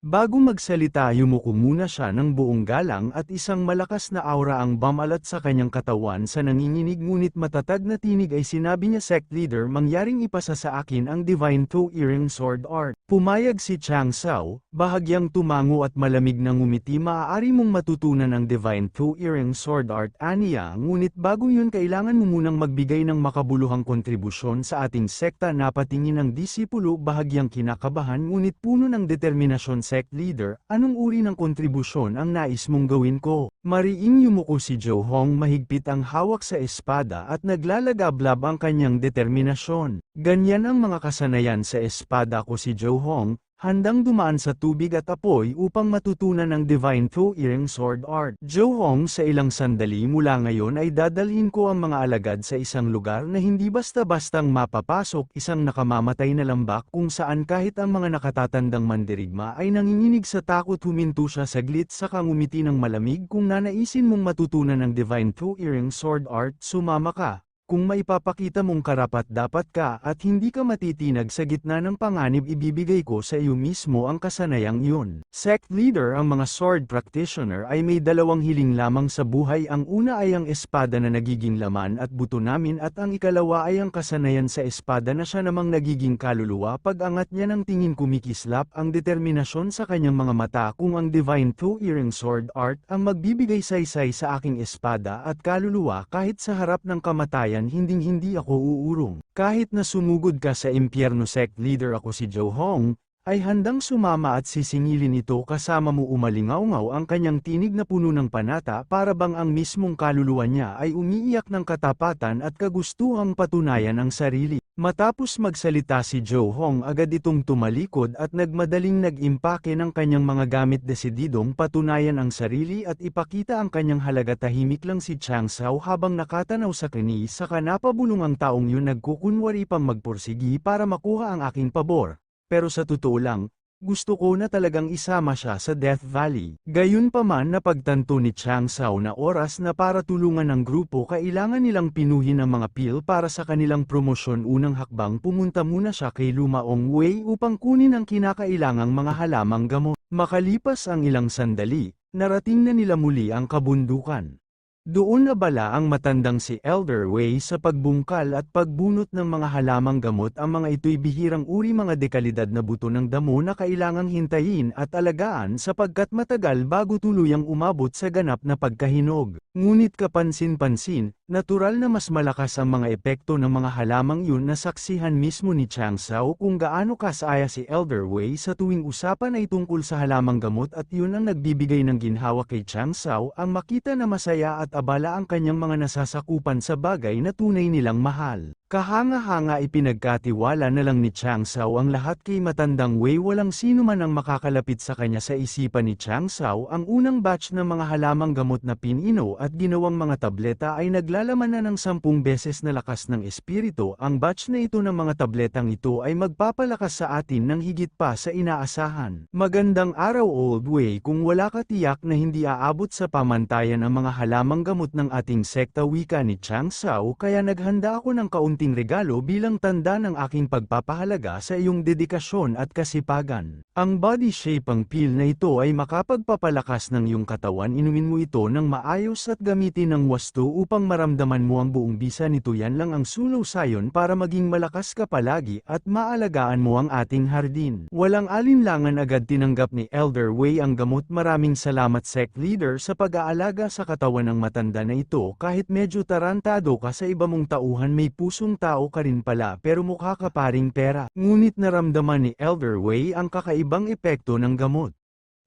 Bago magsalita yumuko muna siya ng buong galang at isang malakas na aura ang bumalat sa kanyang katawan sa nanginginig ngunit matatag na tinig ay sinabi niya, "Sect leader, mangyaring ipasa sa akin ang Divine Two-Earing Sword Art." Pumayag si Chang Sao, bahagyang tumango at malamig na ngumiti, "Maaari mong matutunan ang Divine Two-Earing Sword Art aniya, ngunit bago yun kailangan mo munang magbigay ng makabuluhang kontribusyon sa ating sekta." Napatingin ang disipulo bahagyang kinakabahan ngunit puno ng determinasyon. "Sect leader, anong uri ng kontribusyon ang nais mong gawin ko?" Mariing yumuko si Joe Hong, mahigpit ang hawak sa espada at naglalagablab ang kanyang determinasyon. "Ganyan ang mga kasanayan sa espada ko." Si Joe Hong, handang dumaan sa tubig at apoy upang matutunan ang Divine Two-Earing Sword Art. "Joe Hong, sa ilang sandali mula ngayon ay dadalhin ko ang mga alagad sa isang lugar na hindi basta-bastang mapapasok, isang nakamamatay na lambak kung saan kahit ang mga nakatatandang mandirigma ay nanginginig sa takot." Huminto siya saglit saka ngumiti ng malamig, "Kung nanaisin mong matutunan ang Divine Two-Earing Sword Art, sumama ka. Kung maipapakita mong karapat-dapat ka at hindi ka matitinag sa gitna ng panganib, ibibigay ko sa iyo mismo ang kasanayang iyon." Sect leader, ang mga sword practitioner ay may dalawang hiling lamang sa buhay. Ang una ay ang espada na nagiging laman at buto namin at ang ikalawa ay ang kasanayan sa espada na siya namang nagiging kaluluwa. Pag-angat niya ng tingin, kumikislap ang determinasyon sa kanyang mga mata. "Kung ang Divine Two-Earing Sword Art ang magbibigay saysay sa aking espada at kaluluwa, kahit sa harap ng kamatayan hinding-hindi ako uurong. Kahit na sumugod ka sa impyerno." "Sect leader, ako si Joe Hong, ay handang sumama at sisingilin ito kasama mo." Umalingaw-ngaw ang kanyang tinig na puno ng panata, para bang ang mismong kaluluwa niya ay umiiyak ng katapatan at kagustuhang patunayan ang sarili. Matapos magsalita si Joe Hong, agad itong tumalikod at nagmadaling nag-impake ng kanyang mga gamit, desididong patunayan ang sarili at ipakita ang kanyang halaga. Tahimik lang si Chang Sao habang nakatanaw sa kani, saka napabulong ang taong yun, "Nagkukunwari pang magpursigi para makuha ang aking pabor. Pero sa totoo lang, gusto ko na talagang isama siya sa Death Valley." Gayunpaman, napagtanto ni Chang Sao na oras na para tulungan ang grupo. Kailangan nilang pinuhin ang mga pil para sa kanilang promosyon. Unang hakbang, pumunta muna siya kay Lumaong Wei upang kunin ang kinakailangang mga halamang gamot. Makalipas ang ilang sandali, narating na nila muli ang kabundukan. Doon nabala ang matandang si Elder Wei sa pagbungkal at pagbunot ng mga halamang gamot. Ang mga ito'y bihirang uri, mga dekalidad na buto ng damo na kailangang hintayin at alagaan sapagkat matagal bago tuluyang umabot sa ganap na pagkahinog. Ngunit kapansin-pansin, natural na mas malakas ang mga epekto ng mga halamang yun. Nasaksihan mismo ni Chang Sao kung gaano kasaya si Elder Wei sa tuwing usapan ay tungkol sa halamang gamot, at yun ang nagbibigay ng ginhawa kay Chang Sao, ang makita na masaya at abala ang kanyang mga nasasakupan sa bagay na tunay nilang mahal. Kahanga-hanga ipinagkatiwala na lang ni Chang Sao ang lahat kay matandang Wei. Walang sino man ang makakalapit sa kanya. Sa isipan ni Chang Sao, ang unang batch ng mga halamang gamot na pinino at ginawang mga tableta ay naglalaman na ng 10 beses na lakas ng espiritu. Ang batch na ito ng mga tabletang ito ay magpapalakas sa atin ng higit pa sa inaasahan. "Magandang araw, Old Wei. Kung wala ka, tiyak na hindi aabot sa pamantayan ang mga halamang gamot ng ating sekta," wika ni Chang Sao, "kaya naghanda ako ng kaunting regalo bilang tanda ng aking pagpapahalaga sa iyong dedikasyon at kasipagan. Ang body shaping pill na ito ay makapagpapalakas ng iyong katawan. Inumin mo ito ng maayos at gamitin ng wasto upang maramdaman mo ang buong bisa nito. Yan lang ang sulusayon para maging malakas ka palagi at maalagaan mo ang ating hardin." Walang alinlangan, agad tinanggap ni Elder Wei ang gamot. "Maraming salamat, Sect leader, sa pag-aalaga sa katawan ng matanda na ito. Kahit medyo tarantado ka sa iba mong tauhan, may pusong tao ka rin pala, pero mukha ka paring pera." Ngunit naramdaman ni Elder Wei ang kakaibang epekto ng gamot.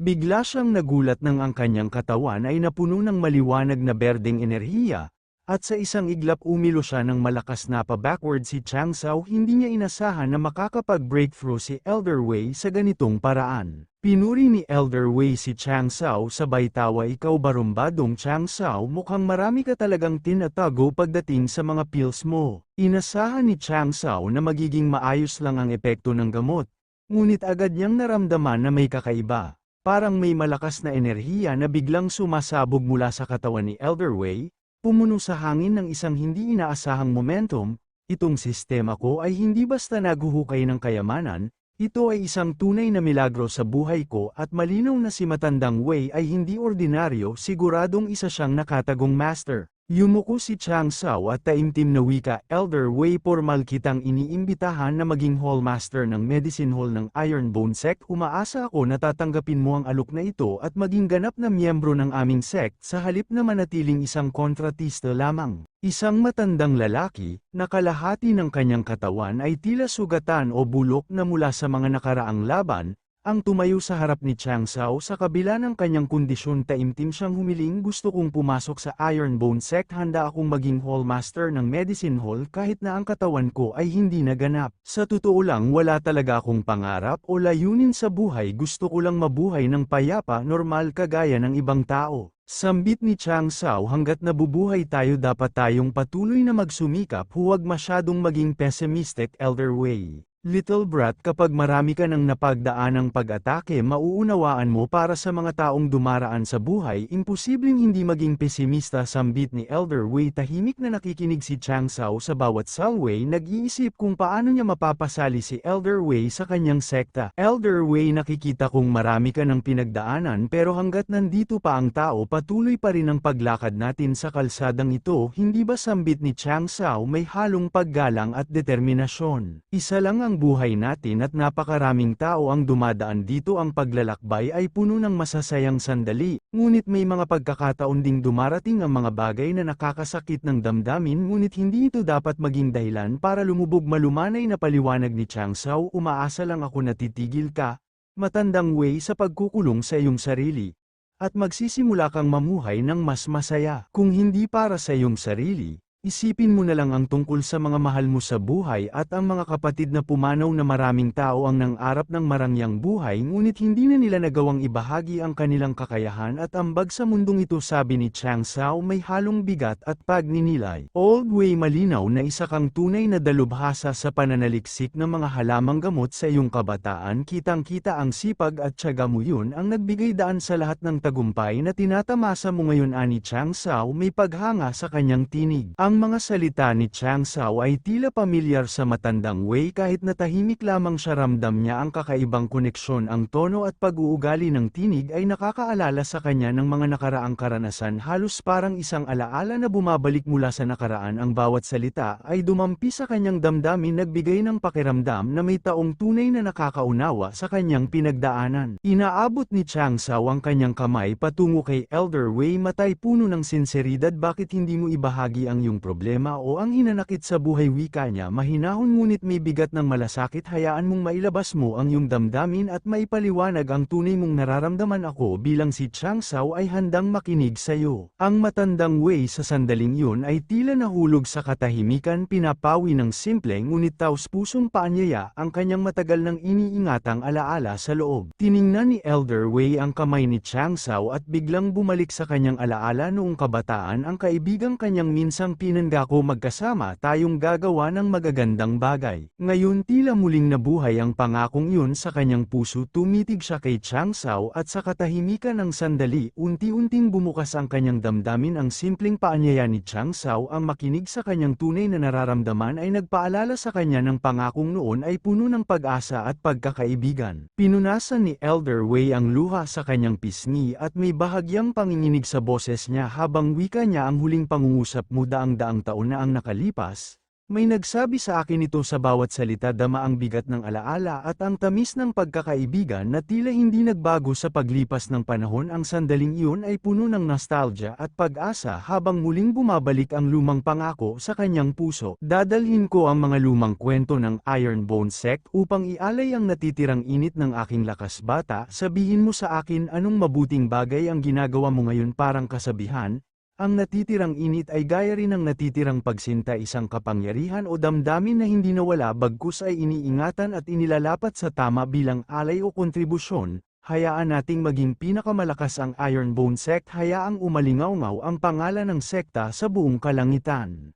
Bigla siyang nagulat nang ang kanyang katawan ay napuno ng maliwanag na berdeng enerhiya, at sa isang iglap umilo siya ng malakas na pa-backward. Si Chang Sao, hindi niya inasahan na makakapag-breakthrough si Elder Wei sa ganitong paraan. Pinuri ni Elder Wei si Chang Sao sabay tawa, "Ikaw barumbadong Chang Sao, mukhang marami ka talagang tinatago pagdating sa mga pills mo." Inasahan ni Chang Sao na magiging maayos lang ang epekto ng gamot, ngunit agad niyang naramdaman na may kakaiba. Parang may malakas na enerhiya na biglang sumasabog mula sa katawan ni Elder Wei, pumuno sa hangin ng isang hindi inaasahang momentum. "Itong sistema ko ay hindi basta naghuhukay ng kayamanan, Ito ay isang tunay na milagro sa buhay ko at malinaw na si Matandang Wei ay hindi ordinaryo, siguradong isa siyang nakatagong master. Yumuko si Chang Sao at taimtim na wika, Elder Wei, formal kitang iniimbitahan na maging hallmaster ng Medicine Hall ng Ironbone Sect. Umaasa ako na tatanggapin mo ang alok na ito at maging ganap na miyembro ng aming sect sa halip na manatiling isang kontratista lamang. Isang matandang lalaki, na kalahati ng kanyang katawan ay tila sugatan o bulok na mula sa mga nakaraang laban, ang tumayo sa harap ni Chang Sao. Sa kabila ng kanyang kondisyon, taimtim siyang humiling, gusto kong pumasok sa Ironbone Sect, handa akong maging hallmaster ng Medicine Hall kahit na ang katawan ko ay hindi naganap. Sa totoo lang, wala talaga akong pangarap o layunin sa buhay, gusto ko lang mabuhay ng payapa, normal kagaya ng ibang tao. Sambit ni Chang Sao, hanggat nabubuhay tayo dapat tayong patuloy na magsumikap, huwag masyadong maging pessimistic, Elder Wei. Little brat, kapag marami ka ng napagdaanang pag-atake, mauunawaan mo para sa mga taong dumaraan sa buhay, imposibleng hindi maging pesimista. Sambit ni Elder Wei. Tahimik na nakikinig si Chang Sao sa bawat salway, nag-iisip kung paano niya mapapasali si Elder Wei sa kanyang sekta. Elder Wei, nakikita kong marami ka ng pinagdaanan, pero hanggat nandito pa ang tao, patuloy pa rin ang paglakad natin sa kalsadang ito, hindi ba? Sambit ni Chang Sao, may halong paggalang at determinasyon. Isa lang ang buhay natin at napakaraming tao ang dumadaan dito. Ang paglalakbay ay puno ng masasayang sandali, ngunit may mga pagkakataon ding dumarating ang mga bagay na nakakasakit ng damdamin, ngunit hindi ito dapat maging dahilan para lumubog. Malumanay na paliwanag ni Chang Sao. Umaasa lang ako na titigil ka, Matandang Wei, sa pagkukulong sa iyong sarili, at magsisimula kang mamuhay ng mas masaya. Kung hindi para sa iyong sarili, isipin mo na lang ang tungkol sa mga mahal mo sa buhay at ang mga kapatid na pumanaw na maraming tao ang nangarap ng marangyang buhay, ngunit hindi na nila nagawang ibahagi ang kanilang kakayahan at ambag sa mundong ito. Sabi ni Chang Sao, may halong bigat at pagninilay. Old Wei, malinaw na isa kang tunay na dalubhasa sa pananaliksik ng mga halamang gamot sa iyong kabataan. Kitang-kita ang sipag at tiyaga mo, yun ang nagbigay daan sa lahat ng tagumpay na tinatamasa mo ngayon. Ani Chang Sao, may paghanga sa kanyang tinig. Ang mga salita ni Chang Sao ay tila pamilyar sa Matandang Wei. Kahit na tahimik lamang siya, ramdam niya ang kakaibang koneksyon. Ang tono at pag-uugali ng tinig ay nakakaalala sa kanya ng mga nakaraang karanasan, halos parang isang alaala na bumabalik mula sa nakaraan. Ang bawat salita ay dumampi sa kanyang damdamin, nagbigay ng pakiramdam na may taong tunay na nakakaunawa sa kanyang pinagdaanan. Inaabot ni Chang Sao ang kanyang kamay patungo kay Elder Wei, matay puno ng sinseridad. Bakit hindi mo ibahagi ang iyong problema o ang hinanakit sa buhay? Wika niya mahinahon ngunit may bigat ng malasakit. Hayaan mong mailabas mo ang iyong damdamin at maipaliwanag ang tunay mong nararamdaman. Ako bilang si Chang Sao ay handang makinig sa iyo. Ang Matandang Wei sa sandaling yun ay tila nahulog sa katahimikan, pinapawi ng simple ngunit taos-pusong paanyaya ang kanyang matagal nang iniingatang alaala sa loob. Tiningnan ni Elder Wei ang kamay ni Chang Sao at biglang bumalik sa kanyang alaala noong kabataan, ang kaibigang kanyang minsang pinangako, magkasama tayong gagawa ng magagandang bagay. Ngayon tila muling nabuhay ang pangakong yun sa kanyang puso. Tumitig siya kay Chang Sao at sa katahimikan ng sandali, unti-unting bumukas ang kanyang damdamin. Ang simpleng paanyaya ni Chang Sao, ang makinig sa kanyang tunay na nararamdaman, ay nagpaalala sa kanya ng pangakong noon ay puno ng pag-asa at pagkakaibigan. Pinunasan ni Elder Wei ang luha sa kanyang pisngi at may bahagyang panginginig sa boses niya habang wika niya, ang huling pangungusap mo, daang-daang taon na ang nakalipas, may nagsabi sa akin ito. Sa bawat salita dama ang bigat ng alaala at ang tamis ng pagkakaibigan na tila hindi nagbago sa paglipas ng panahon. Ang sandaling iyon ay puno ng nostalgia at pag-asa habang muling bumabalik ang lumang pangako sa kanyang puso. Dadalhin ko ang mga lumang kwento ng Ironbone Sect upang ialay ang natitirang init ng aking lakas. Bata, sabihin mo sa akin, anong mabuting bagay ang ginagawa mo ngayon? Parang kasabihan, ang natitirang init ay gaya rin ng natitirang pagsinta, isang kapangyarihan o damdamin na hindi nawala bagkus ay iniingatan at inilalapat sa tama bilang alay o kontribusyon. Hayaan nating maging pinakamalakas ang Ironbone Sect, hayaang umalingaw ang pangalan ng sekta sa buong kalangitan.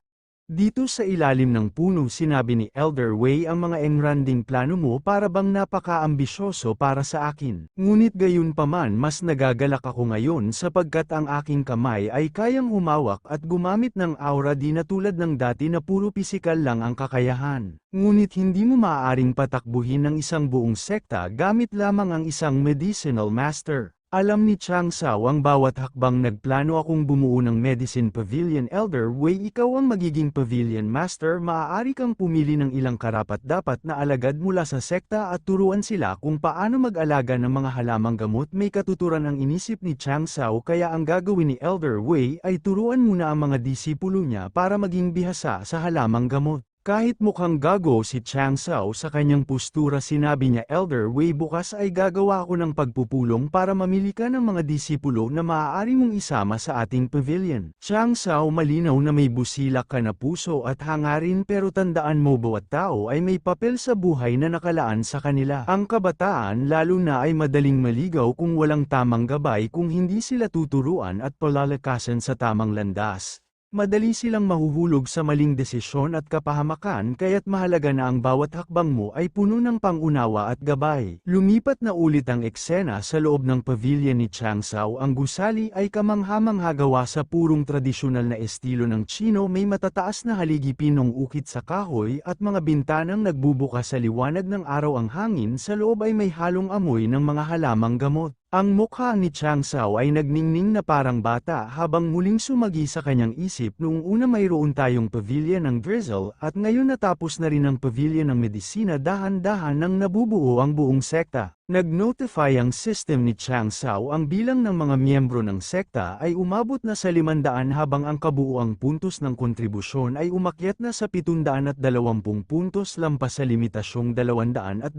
Dito sa ilalim ng puno sinabi ni Elder Wei ang mga engranding plano mo para bang napaka-ambisyoso para sa akin. Ngunit gayunpaman mas nagagalak ako ngayon sapagkat ang aking kamay ay kayang humawak at gumamit ng aura di na tulad ng dati na puro pisikal lang ang kakayahan. Ngunit hindi mo maaaring patakbuhin ng isang buong sekta gamit lamang ang isang medicinal master. Alam ni Chang Sao ang bawat hakbang nagplano akong bumuo ng Medicine Pavilion. Elder Wei, ikaw ang magiging Pavilion Master. Maaari kang pumili ng ilang karapat-dapat na alagad mula sa sekta at turuan sila kung paano mag-alaga ng mga halamang gamot. May katuturan ang inisip ni Chang Sao kaya ang gagawin ni Elder Wei ay turuan muna ang mga disipulo niya para maging bihasa sa halamang gamot. Kahit mukhang gago si Chang Sao sa kanyang postura sinabi niya Elder Wei bukas ay gagawa ako ng pagpupulong para mamili ka ng mga disipulo na maaari mong isama sa ating pavilion. Chang Sao malinaw na may busilak ka na puso at hangarin pero tandaan mo bawat tao ay may papel sa buhay na nakalaan sa kanila. Ang kabataan lalo na ay madaling maligaw kung walang tamang gabay kung hindi sila tuturuan at palalakasan sa tamang landas. Madali silang mahuhulog sa maling desisyon at kapahamakan kaya't mahalaga na ang bawat hakbang mo ay puno ng pangunawa at gabay. Lumipat na ulit ang eksena sa loob ng pavilion ni Chang Sao. Ang gusali ay kamangha-mangha gawa sa purong tradisyonal na estilo ng Chino, may matataas na haligipin ng ukit sa kahoy at mga bintanang nagbubukas sa liwanag ng araw. Ang hangin sa loob ay may halong amoy ng mga halamang gamot. Ang mukha ni Chang Sao ay nagningning na parang bata habang muling sumagi sa kanyang isip. Noong una mayroon tayong pavilion ng drizzle at ngayon natapos na rin ang pavilion ng medisina, dahan-dahan nang nabubuo ang buong sekta. Nag-notify ang system ni Chang Sao ang bilang ng mga miyembro ng sekta ay umabot na sa 500 habang ang kabuuang puntos ng kontribusyon ay umakyat na sa 720 puntos lampas sa limitasyong 220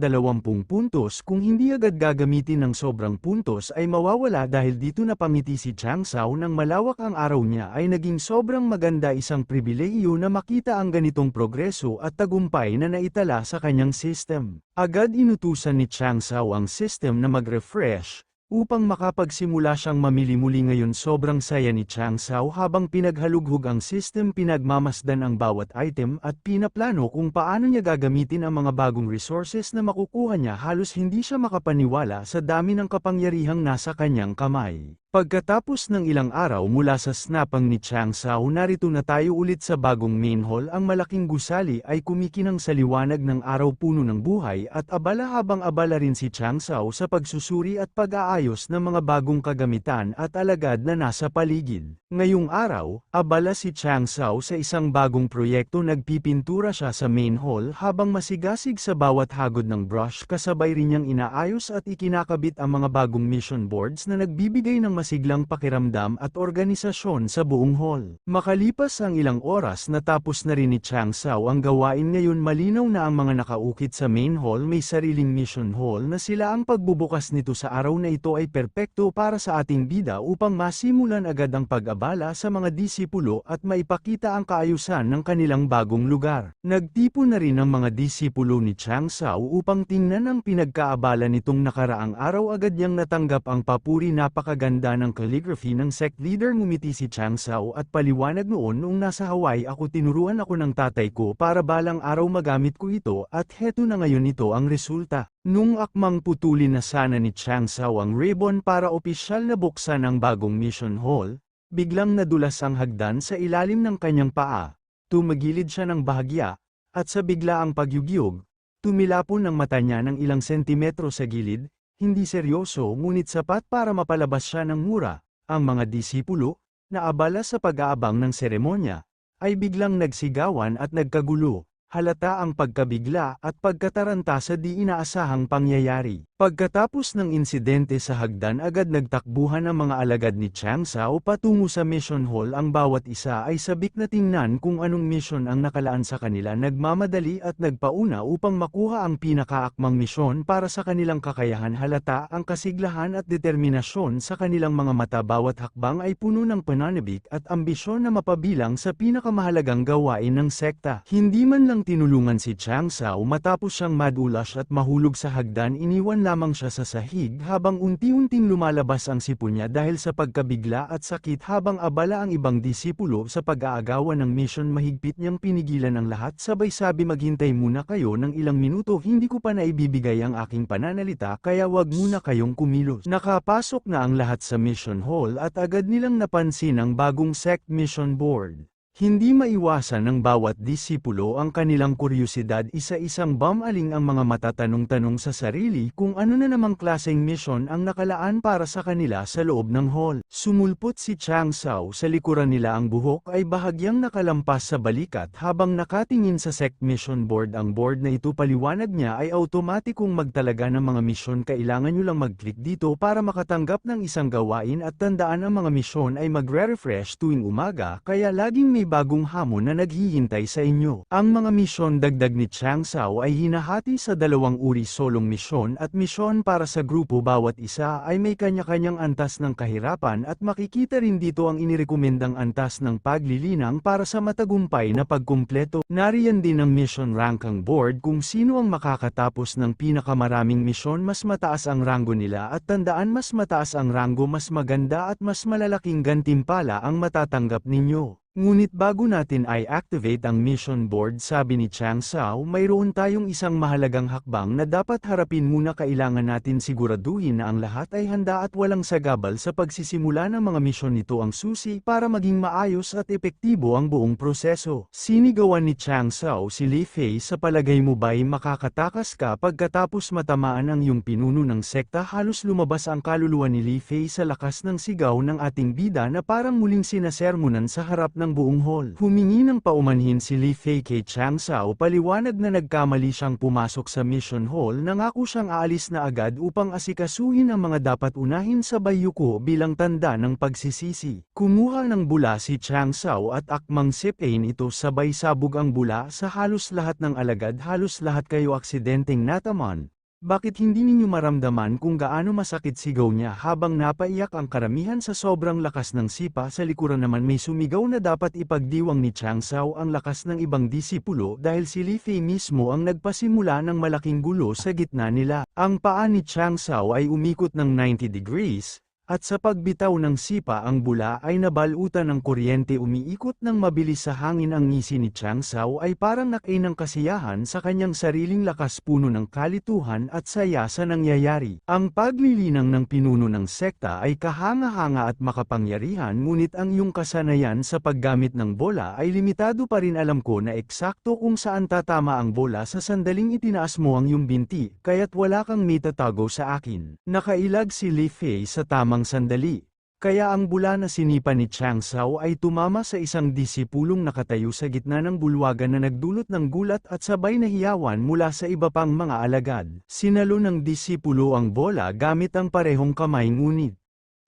puntos. Kung hindi agad gagamitin ng sobrang puntos ay mawawala dahil dito napangiti si Chang Sao nang malawak ang araw niya ay naging sobrang maganda, isang pribilehiyo na makita ang ganitong progreso at tagumpay na naitala sa kanyang system. Agad inutusan ni Chang Sao ang system na mag-refresh, upang makapagsimula siyang mamili muli. Ngayon sobrang saya ni Chang Sao habang pinaghalughog ang system, pinagmamasdan ang bawat item at pinaplano kung paano niya gagamitin ang mga bagong resources na makukuha niya. Halos hindi siya makapaniwala sa dami ng kapangyarihang nasa kanyang kamay. Pagkatapos ng ilang araw mula sa snapang ni Chang Sao, narito na tayo ulit sa bagong main hall. Ang malaking gusali ay kumikinang sa liwanag ng araw, puno ng buhay at abala habang abala rin si Chang Sao sa pagsusuri at pag-aayos ng mga bagong kagamitan at alagad na nasa paligid. Ngayong araw, abala si Chang Sao sa isang bagong proyekto. Nagpipintura siya sa main hall habang masigasig sa bawat hagod ng brush, kasabay rin niyang inaayos at ikinakabit ang mga bagong mission boards na nagbibigay ng masiglang pakiramdam at organisasyon sa buong hall. Makalipas ang ilang oras natapos na rin ni Chang Sao ang gawain. Ngayon malinaw na ang mga nakaukit sa main hall may sariling mission hall na sila. Ang pagbubukas nito sa araw na ito ay perpekto para sa ating bida upang masimulan agad ang pag-abala sa mga disipulo at maipakita ang kaayusan ng kanilang bagong lugar. Nagtipon na rin ang mga disipulo ni Chang Sao upang tingnan ang pinagkaabala nitong nakaraang araw. Agad niyang natanggap ang papuri. Napakaganda ng calligraphy ng sect leader. Ngumiti si Chang Sao at paliwanag, noong nasa Hawaii ako tinuruan ako ng tatay ko para balang araw magamit ko ito at heto na ngayon ito ang resulta. Nung akmang putulin na sana ni Chang Sao ang ribbon para opisyal na buksan ang bagong mission hall, biglang nadulas ang hagdan sa ilalim ng kanyang paa. Tumagilid siya ng bahagya, at sa biglaang pagyugyog, tumilapon ang mata niya ng ilang sentimetro sa gilid. Hindi seryoso ngunit sapat para mapalabas siya ng mura. Ang mga disipulo, na abala sa pag-aabang ng seremonya, ay biglang nagsigawan at nagkagulo. Halata ang pagkabigla at pagkataranta sa di inaasahang pangyayari. Pagkatapos ng insidente sa hagdan, agad nagtakbuhan ang mga alagad ni Chang Sao patungo sa mission hall. Ang bawat isa ay sabik na tingnan kung anong mission ang nakalaan sa kanila. Nagmamadali at nagpauna upang makuha ang pinakaakmang misyon para sa kanilang kakayahan. Halata ang kasiglahan at determinasyon sa kanilang mga mata. Bawat hakbang ay puno ng pananabik at ambisyon na mapabilang sa pinakamahalagang gawain ng sekta. Hindi man lang tinulungan si Chang Sao matapos siyang madulas at mahulog sa hagdan, iniwan lamang siya sa sahig habang unti-unting lumalabas ang sipon niya dahil sa pagkabigla at sakit habang abala ang ibang disipulo sa pag-aagawan ng mission. Mahigpit niyang pinigilan ang lahat sabay sabi, maghintay muna kayo ng ilang minuto, hindi ko pa naibibigay ang aking pananalita kaya wag muna kayong kumilos. Nakapasok na ang lahat sa mission hall at agad nilang napansin ang bagong sect mission board. Hindi maiwasan ng bawat disipulo ang kanilang kuryosidad, isa-isang bumaling ang mga matatanong-tanong sa sarili kung ano na namang klaseng mission ang nakalaan para sa kanila sa loob ng hall. Sumulpot si Chang Sao sa likuran nila, ang buhok ay bahagyang nakalampas sa balikat habang nakatingin sa sect mission board. Ang board na ito, paliwanag niya, ay automatikong magtalaga ng mga misyon. Kailangan nyo lang mag-click dito para makatanggap ng isang gawain at tandaan ang mga misyon ay magre-refresh tuwing umaga kaya laging may bagong hamon na naghihintay sa inyo. Ang mga misyon, dagdag ni Chang Sao, ay hinahati sa dalawang uri, solong misyon at misyon para sa grupo. Bawat isa ay may kanya-kanyang antas ng kahirapan at makikita rin dito ang inirekomendang antas ng paglilinang para sa matagumpay na pagkumpleto. Nariyan din ang mission ranking board, kung sino ang makakatapos ng pinakamaraming misyon, mas mataas ang ranggo nila at tandaan, mas mataas ang ranggo mas maganda at mas malalaking gantimpala ang matatanggap ninyo. Ngunit bago natin ay activate ang mission board, sabi ni Chang Sao, mayroon tayong isang mahalagang hakbang na dapat harapin muna. Kailangan natin siguraduhin na ang lahat ay handa at walang sagabal sa pagsisimula ng mga misyon. Nito ang susi para maging maayos at epektibo ang buong proseso. Sinigawan ni Chang Sao si Li Fei, sa palagay mo ba'y makakatakas ka pagkatapos matamaan ang iyong pinuno ng sekta? Halos lumabas ang kaluluwa ni Li Fei sa lakas ng sigaw ng ating bida na parang muling sinasermonan sa harap ng buong hall. Humingi ng paumanhin si Li Fei kay Chang Sao, paliwanag na nagkamali siyang pumasok sa mission hall, nangako siyang aalis na agad upang asikasuhin ang mga dapat unahin sa bayuko bilang tanda ng pagsisisi. Kumuha ng bula si Chang Sao at akmang sipain ito, sabay sabog ang bula sa halos lahat ng alagad. Halos lahat kayo aksidenteng nataman. Bakit hindi ninyo maramdaman kung gaano masakit, sigaw niya habang napaiyak ang karamihan sa sobrang lakas ng sipa. Sa likuran naman may sumigaw na dapat ipagdiwang ni Chang Sao ang lakas ng ibang disipulo dahil si Li Fei mismo ang nagpasimula ng malaking gulo sa gitna nila. Ang paa ni Chang Sao ay umikot ng 90 degrees. At sa pagbitaw ng sipa, ang bula ay nabalutan ng kuryente. Umiikot ng mabilis sa hangin ang ngisi ni Chang Sao ay parang nakain ng kasiyahan sa kanyang sariling lakas, puno ng kalituhan at saya sa nangyayari. Ang paglilinang ng pinuno ng sekta ay kahanga-hanga at makapangyarihan, ngunit ang iyong kasanayan sa paggamit ng bola ay limitado pa rin. Alam ko na eksakto kung saan tatama ang bola sa sandaling itinaas mo ang iyong binti, kaya't wala kang mitatago sa akin. Nakailag si Li Fei sa tamang sandali. Kaya ang bula na sinipa ni Chang Sao ay tumama sa isang disipulong nakatayo sa gitna ng bulwagan na nagdulot ng gulat at sabay na hiyawan mula sa iba pang mga alagad. Sinalo ng disipulo ang bola gamit ang parehong kamay, ngunit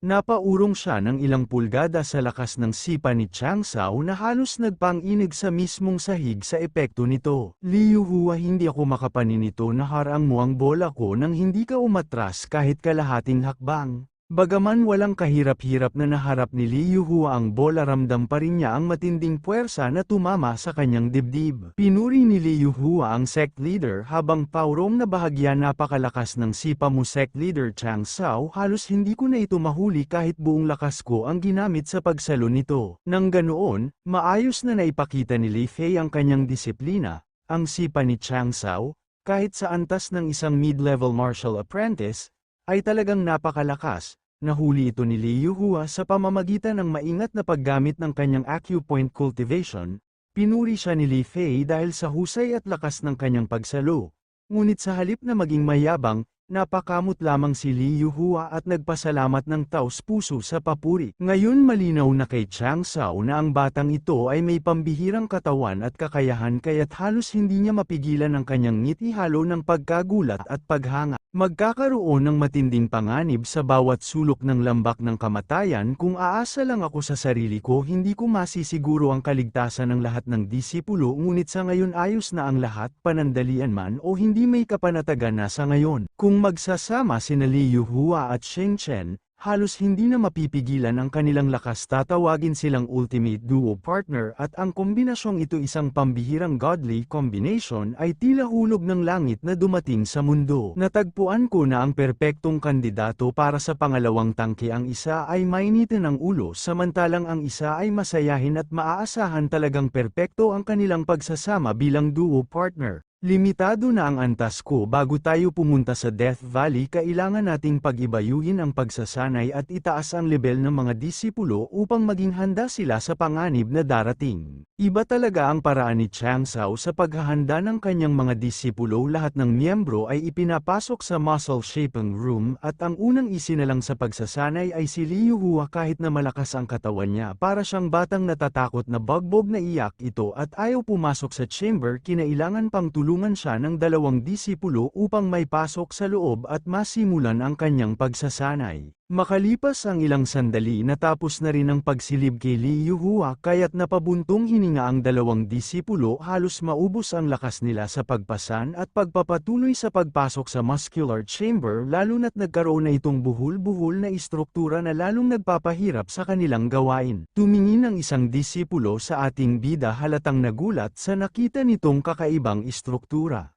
napaurong siya ng ilang pulgada sa lakas ng sipa ni Chang Sao na halos nagpang-inig sa mismong sahig sa epekto nito. Liu Hua, hindi ako makapaninito na harang mo ang bola ko nang hindi ka umatras kahit kalahating hakbang. Bagaman walang kahirap-hirap na naharap ni Liu Hua ang bola, ramdam pa rin niya ang matinding puwersa na tumama sa kanyang dibdib. Pinuri ni Liu Hua ang sect leader habang paurong na bahagya, napakalakas ng sipa mo sect leader Chang Sao, halos hindi ko na ito mahuli kahit buong lakas ko ang ginamit sa pagsalo nito. Nang ganoon, maayos na naipakita ni Li Fei ang kanyang disiplina. Ang sipa ni Chang Sao, kahit sa antas ng isang mid-level martial apprentice, ay talagang napakalakas. Nahuli ito ni Liu Hua sa pamamagitan ng maingat na paggamit ng kanyang acupoint cultivation. Pinuri siya ni Li Fei dahil sa husay at lakas ng kanyang pagsalo. Ngunit sa halip na maging mayabang, napakamot lamang si Liu Hua at nagpasalamat ng taos-puso sa papuri. Ngayon malinaw na kay Chang Sao na ang batang ito ay may pambihirang katawan at kakayahan, kaya't halos hindi niya mapigilan ang kanyang ngiti, halo ng pagkagulat at paghanga. Magkakaroon ng matinding panganib sa bawat sulok ng lambak ng kamatayan. Kung aasa lang ako sa sarili ko, hindi ko masisiguro ang kaligtasan ng lahat ng disipulo, ngunit sa ngayon ayos na ang lahat, panandalian man o hindi may kapanatagan na sa ngayon. Kung magsasama sina Liu Hua at Sheng Chen, halos hindi na mapipigilan ang kanilang lakas, tatawagin silang ultimate duo partner, at ang kombinasyong ito, isang pambihirang godly combination, ay tila hulog ng langit na dumating sa mundo. Natagpuan ko na ang perpektong kandidato para sa pangalawang tangke. Ang isa ay mainitin ang ulo, samantalang ang isa ay masayahin, at maaasahan talagang perpekto ang kanilang pagsasama bilang duo partner. Limitado na ang antas ko bago tayo pumunta sa Death Valley. Kailangan nating pag-ibayuhin ang pagsasanay at itaas ang level ng mga disipulo upang maging handa sila sa panganib na darating. Iba talaga ang paraan ni Chang Sao sa paghahanda ng kanyang mga disipulo. Lahat ng miyembro ay ipinapasok sa muscle shaping room, at ang unang isinalang sa pagsasanay ay si Liu Hua. Kahit na malakas ang katawan niya, para siyang batang natatakot na bagbog na iyak ito at ayaw pumasok sa chamber. Kinailangan pang tulungan siya ng dalawang disipulo upang may pasok sa loob at masimulan ang kanyang pagsasanay. Makalipas ang ilang sandali, natapos na rin ang pagsilib kay Liu Hua, kaya't napabuntong hininga ang dalawang disipulo. Halos maubos ang lakas nila sa pagpasan at pagpapatuloy sa pagpasok sa muscular chamber, lalo na't nagkaroon na itong buhol-buhol na istruktura na lalong nagpapahirap sa kanilang gawain. Tumingin ang isang disipulo sa ating bida, halatang nagulat sa nakita nitong kakaibang istruktura.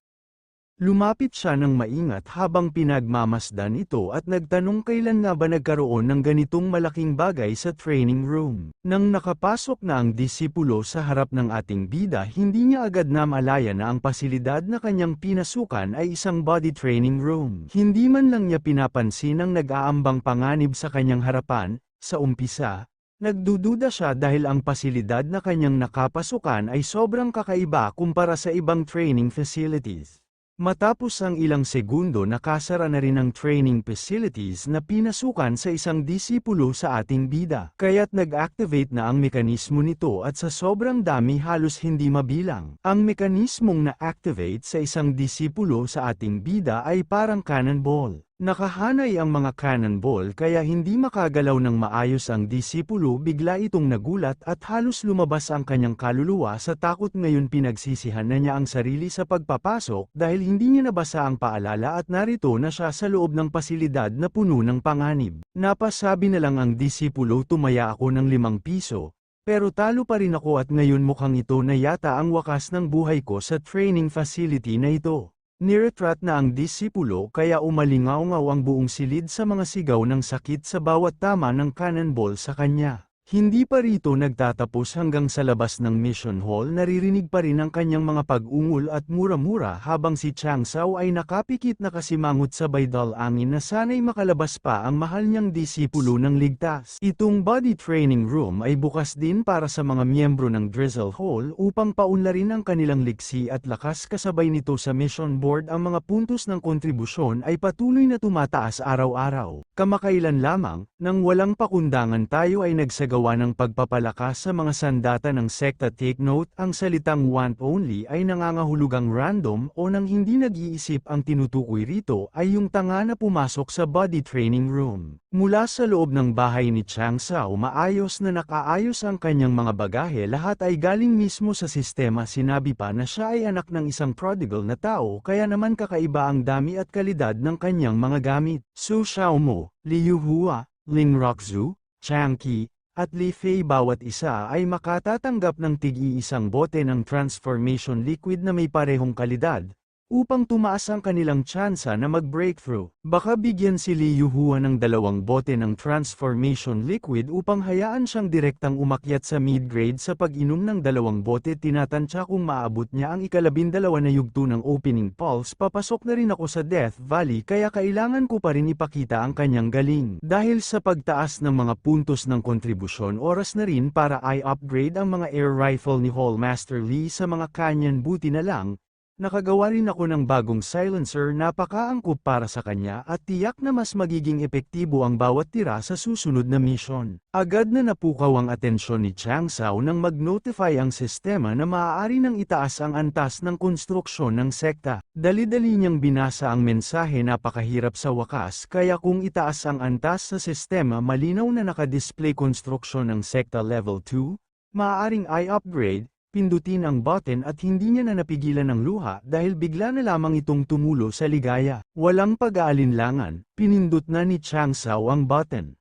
Lumapit siya ng maingat habang pinagmamasdan ito at nagtanong kailan nga ba nagkaroon ng ganitong malaking bagay sa training room. Nang nakapasok na ang disipulo sa harap ng ating bida, hindi niya agad na malaya na ang pasilidad na kanyang pinasukan ay isang body training room. Hindi man lang niya pinapansin ang nag-aambang panganib sa kanyang harapan. Sa umpisa, nagdududa siya dahil ang pasilidad na kanyang nakapasukan ay sobrang kakaiba kumpara sa ibang training facilities. Matapos ang ilang segundo, nakasara na rin ang training facilities na pinasukan sa isang disipulo sa ating bida. Kaya't nag-activate na ang mekanismo nito, at sa sobrang dami halos hindi mabilang. Ang mekanismong na-activate sa isang disipulo sa ating bida ay parang cannonball. Nakahanay ang mga cannonball kaya hindi makagalaw ng maayos ang disipulo. Bigla itong nagulat at halos lumabas ang kanyang kaluluwa sa takot. Ngayon pinagsisihan na niya ang sarili sa pagpapasok dahil hindi niya nabasa ang paalala at narito na siya sa loob ng pasilidad na puno ng panganib. Napasabi na lang ang disipulo, tumaya ako ng 5 piso. Pero talo pa rin ako, at ngayon mukhang ito na yata ang wakas ng buhay ko sa training facility na ito. Niretrat na ang disipulo kaya umalingaw-ngaw ang buong silid sa mga sigaw ng sakit sa bawat tama ng cannonball sa kanya. Hindi pa rito nagtatapos. Hanggang sa labas ng mission hall, naririnig pa rin ang kanyang mga pag-ungol at mura-mura habang si Chang Sao ay nakapikit na kasimangot sa baydal angin na sana'y makalabas pa ang mahal niyang disipulo ng ligtas. Itong body training room ay bukas din para sa mga miyembro ng Drizzle Hall upang paunlarin ang kanilang liksi at lakas. Kasabay nito sa mission board, ang mga puntos ng kontribusyon ay patuloy na tumataas araw-araw. Kamakailan lamang, nang walang pakundangan, tayo ay nagsagawa ng pagpapalakas sa mga sandata ng sekta. Take note, ang salitang want only ay nangangahulugang random o nang hindi nag-iisip. Ang tinutukoy rito ay yung tanga na pumasok sa body training room. Mula sa loob ng bahay ni Chang Sao, maayos na nakaayos ang kanyang mga bagahe. Lahat ay galing mismo sa sistema. Sinabi pa na siya ay anak ng isang prodigal na tao, kaya naman kakaiba ang dami at kalidad ng kanyang mga gamit. Su Xiaomo, Liu Hua, Ling Rockzu, Chang Qi, at Li Fei, bawat isa ay makatatanggap ng tig-iisang bote ng transformation liquid na may parehong kalidad, upang tumaas ang kanilang tsansa na mag-breakthrough. Baka bigyan si Liu Hua ng 2 bote ng transformation liquid upang hayaan siyang direktang umakyat sa mid-grade sa pag-inom ng 2 bote. Tinatansya kung maabot niya ang 12 na yugto ng opening pulse. Papasok na rin ako sa Death Valley kaya kailangan ko pa rin ipakita ang kanyang galing. Dahil sa pagtaas ng mga puntos ng kontribusyon, oras na rin para i-upgrade ang mga air rifle ni Hall Master Lee sa mga Canyon. Buti na lang, nakagawa rin ako ng bagong silencer. Napakaangkop para sa kanya at tiyak na mas magiging epektibo ang bawat tira sa susunod na mission. Agad na napukaw ang atensyon ni Chang Sao nang mag-notify ang sistema na maaari nang itaas ang antas ng konstruksyon ng sekta. Dali-dali niyang binasa ang mensahe. Napakahirap sa wakas, kaya kung itaas ang antas sa sistema, malinaw na naka-display konstruksyon ng sekta level 2, maaaring i-upgrade. pindutin ang button at hindi niya na napigilan ng luha dahil bigla na lamang itong tumulo sa ligaya. Walang pag-aalinlangan, pinindot na ni Chang Sao ang button.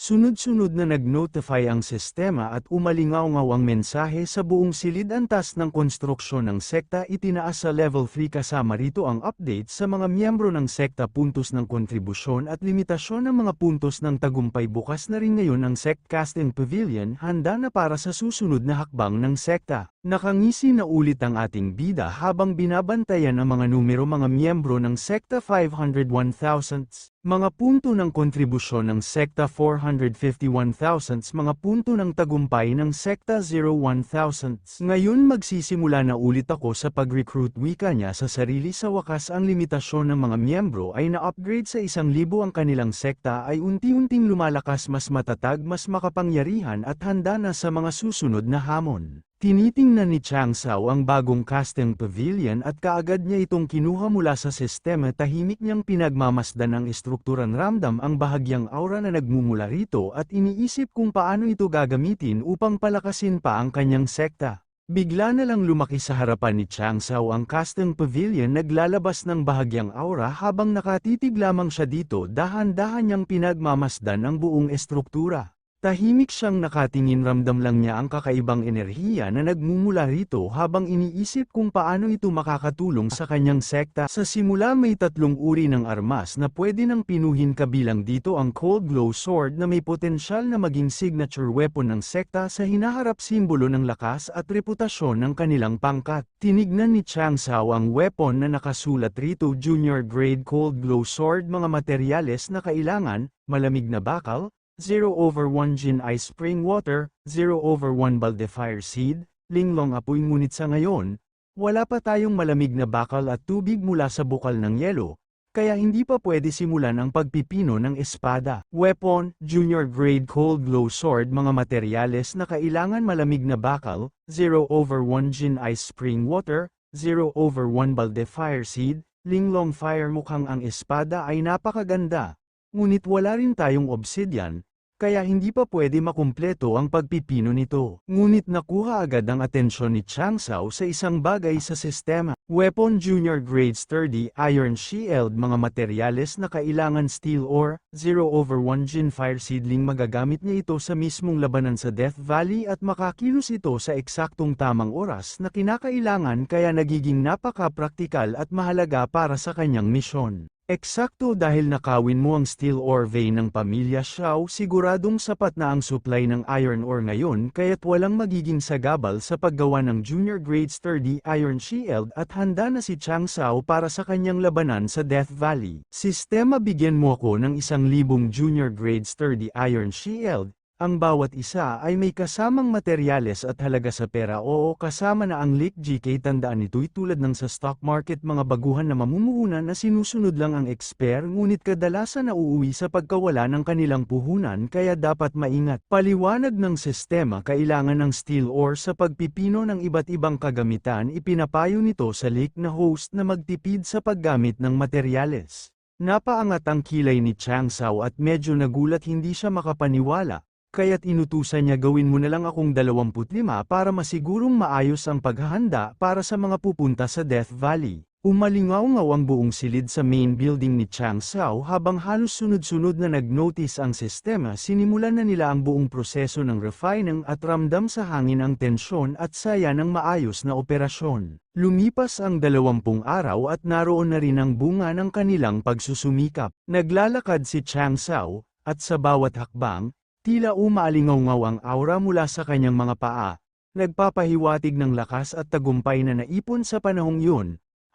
Sunod-sunod na nag-notify ang sistema at umalingaw-ngaw ang mensahe sa buong silid antas ng konstruksyon ng sekta. Itinaas sa level 3 kasama rito ang update sa mga miyembro ng sekta, puntos ng kontribusyon at limitasyon ng mga puntos ng tagumpay. Bukas na rin ngayon ang Sect Casting Pavilion, handa na para sa susunod na hakbang ng sekta. Nakangisi na ulit ang ating bida habang binabantayan ang mga numero. Mga miyembro ng sekta 501,000, mga punto ng kontribusyon ng sekta 451,000, mga punto ng tagumpay ng sekta 01,000. Ngayon magsisimula na ulit ako sa pag-recruit, wika niya sa sarili. Sa wakas ang limitasyon ng mga miyembro ay na-upgrade sa 1,000. Ang kanilang sekta ay unti-unting lumalakas, mas matatag, mas makapangyarihan at handa na sa mga susunod na hamon. Tinitingnan ni Chang Sao ang bagong casting pavilion at kaagad niya itong kinuha mula sa sistema. Tahimik niyang pinagmamasdan ang estrukturan, ramdam ang bahagyang aura na nagmumula rito at iniisip kung paano ito gagamitin upang palakasin pa ang kanyang sekta. Bigla na lang lumaki sa harapan ni Chang Sao ang casting pavilion, naglalabas ng bahagyang aura habang nakatitig lamang siya dito. Dahan-dahan niyang pinagmamasdan ang buong estruktura. Tahimik siyang nakatingin, ramdam lang niya ang kakaibang enerhiya na nagmumula rito habang iniisip kung paano ito makakatulong sa kanyang sekta. Sa simula may 3 uri ng armas na pwede nang pinuhin, kabilang dito ang Cold Glow Sword na may potensyal na maging signature weapon ng sekta sa hinaharap, simbolo ng lakas at reputasyon ng kanilang pangkat. Tinignan ni Chang Sao ang weapon na nakasulat rito, Junior Grade Cold Glow Sword. Mga materyales na kailangan: malamig na bakal, 0/1 Gin Ice Spring Water, 0/1 Balde Fire Seed, linglong apoy. Ngunit sa ngayon, wala pa tayong malamig na bakal at tubig mula sa bukal ng yelo, kaya hindi pa pwede simulan ang pagpipino ng espada. Weapon, Junior Grade Cold Glow Sword. Mga materyales na kailangan: malamig na bakal, 0/1 Gin Ice Spring Water, 0/1 Balde Fire Seed, linglong fire. Mukhang ang espada ay napakaganda, ngunit wala rin tayong obsidian, kaya hindi pa pwede makumpleto ang pagpipino nito. Ngunit nakuha agad ang atensyon ni Chang Sao sa isang bagay sa sistema. Weapon, Junior Grade Sturdy Iron Shield. Mga materyales na kailangan: steel ore, 0/1 Gin Fire Seedling. Magagamit niya ito sa mismong labanan sa Death Valley at makakilos ito sa eksaktong tamang oras na kinakailangan, kaya nagiging napaka-praktikal at mahalaga para sa kanyang misyon. Eksakto, dahil nakawin mo ang steel ore vein ng pamilya Xiao, siguradong sapat na ang supply ng iron ore ngayon, kaya't walang magiging sagabal sa paggawa ng Junior Grade Sturdy Iron Shield at handa na si Chang Sao para sa kanyang labanan sa Death Valley. Sistema, bigyan mo ako ng 1,000 Junior Grade Sturdy Iron Shield. Ang bawat isa ay may kasamang materyales at halaga sa pera. Oo, kasama na ang Lake GK. Tandaan, ito'y tulad ng sa stock market, mga baguhan na mamumuhunan na sinusunod lang ang expert, ngunit kadalasan nauuwi sa pagkawala ng kanilang puhunan, kaya dapat maingat. Paliwanag ng sistema, kailangan ng steel ore sa pagpipino ng iba't ibang kagamitan. Ipinapayo nito sa Lake na host na magtipid sa paggamit ng materyales. Napaangat ang kilay ni Chang Sao at medyo nagulat, hindi siya makapaniwala. Kaya't inutusan niya, gawin mo na lang akong 25 para masigurong maayos ang paghahanda para sa mga pupunta sa Death Valley. Umalingaw-ngaw ang buong silid sa main building ni Chang Sao habang halos sunod-sunod na nag-notice ang sistema. Sinimulan na nila ang buong proseso ng refining at ramdam sa hangin ang tensyon at saya ng maayos na operasyon. Lumipas ang 20 araw at naroon na rin ang bunga ng kanilang pagsusumikap. Naglalakad si Chang Sao, at sa bawat hakbang, tila umaalingaw-ngaw ang aura mula sa kanyang mga paa, nagpapahiwatig ng lakas at tagumpay na naipon sa panahong yun.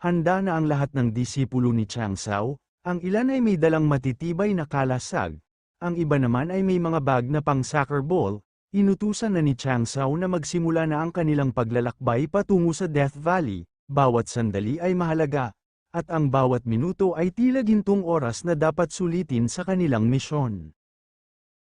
Handa na ang lahat ng disipulo ni Chang Sao, ang ilan ay may dalang matitibay na kalasag, ang iba naman ay may mga bag na pang soccer ball. Inutusan na ni Chang Sao na magsimula na ang kanilang paglalakbay patungo sa Death Valley. Bawat sandali ay mahalaga, at ang bawat minuto ay tila gintong oras na dapat sulitin sa kanilang misyon.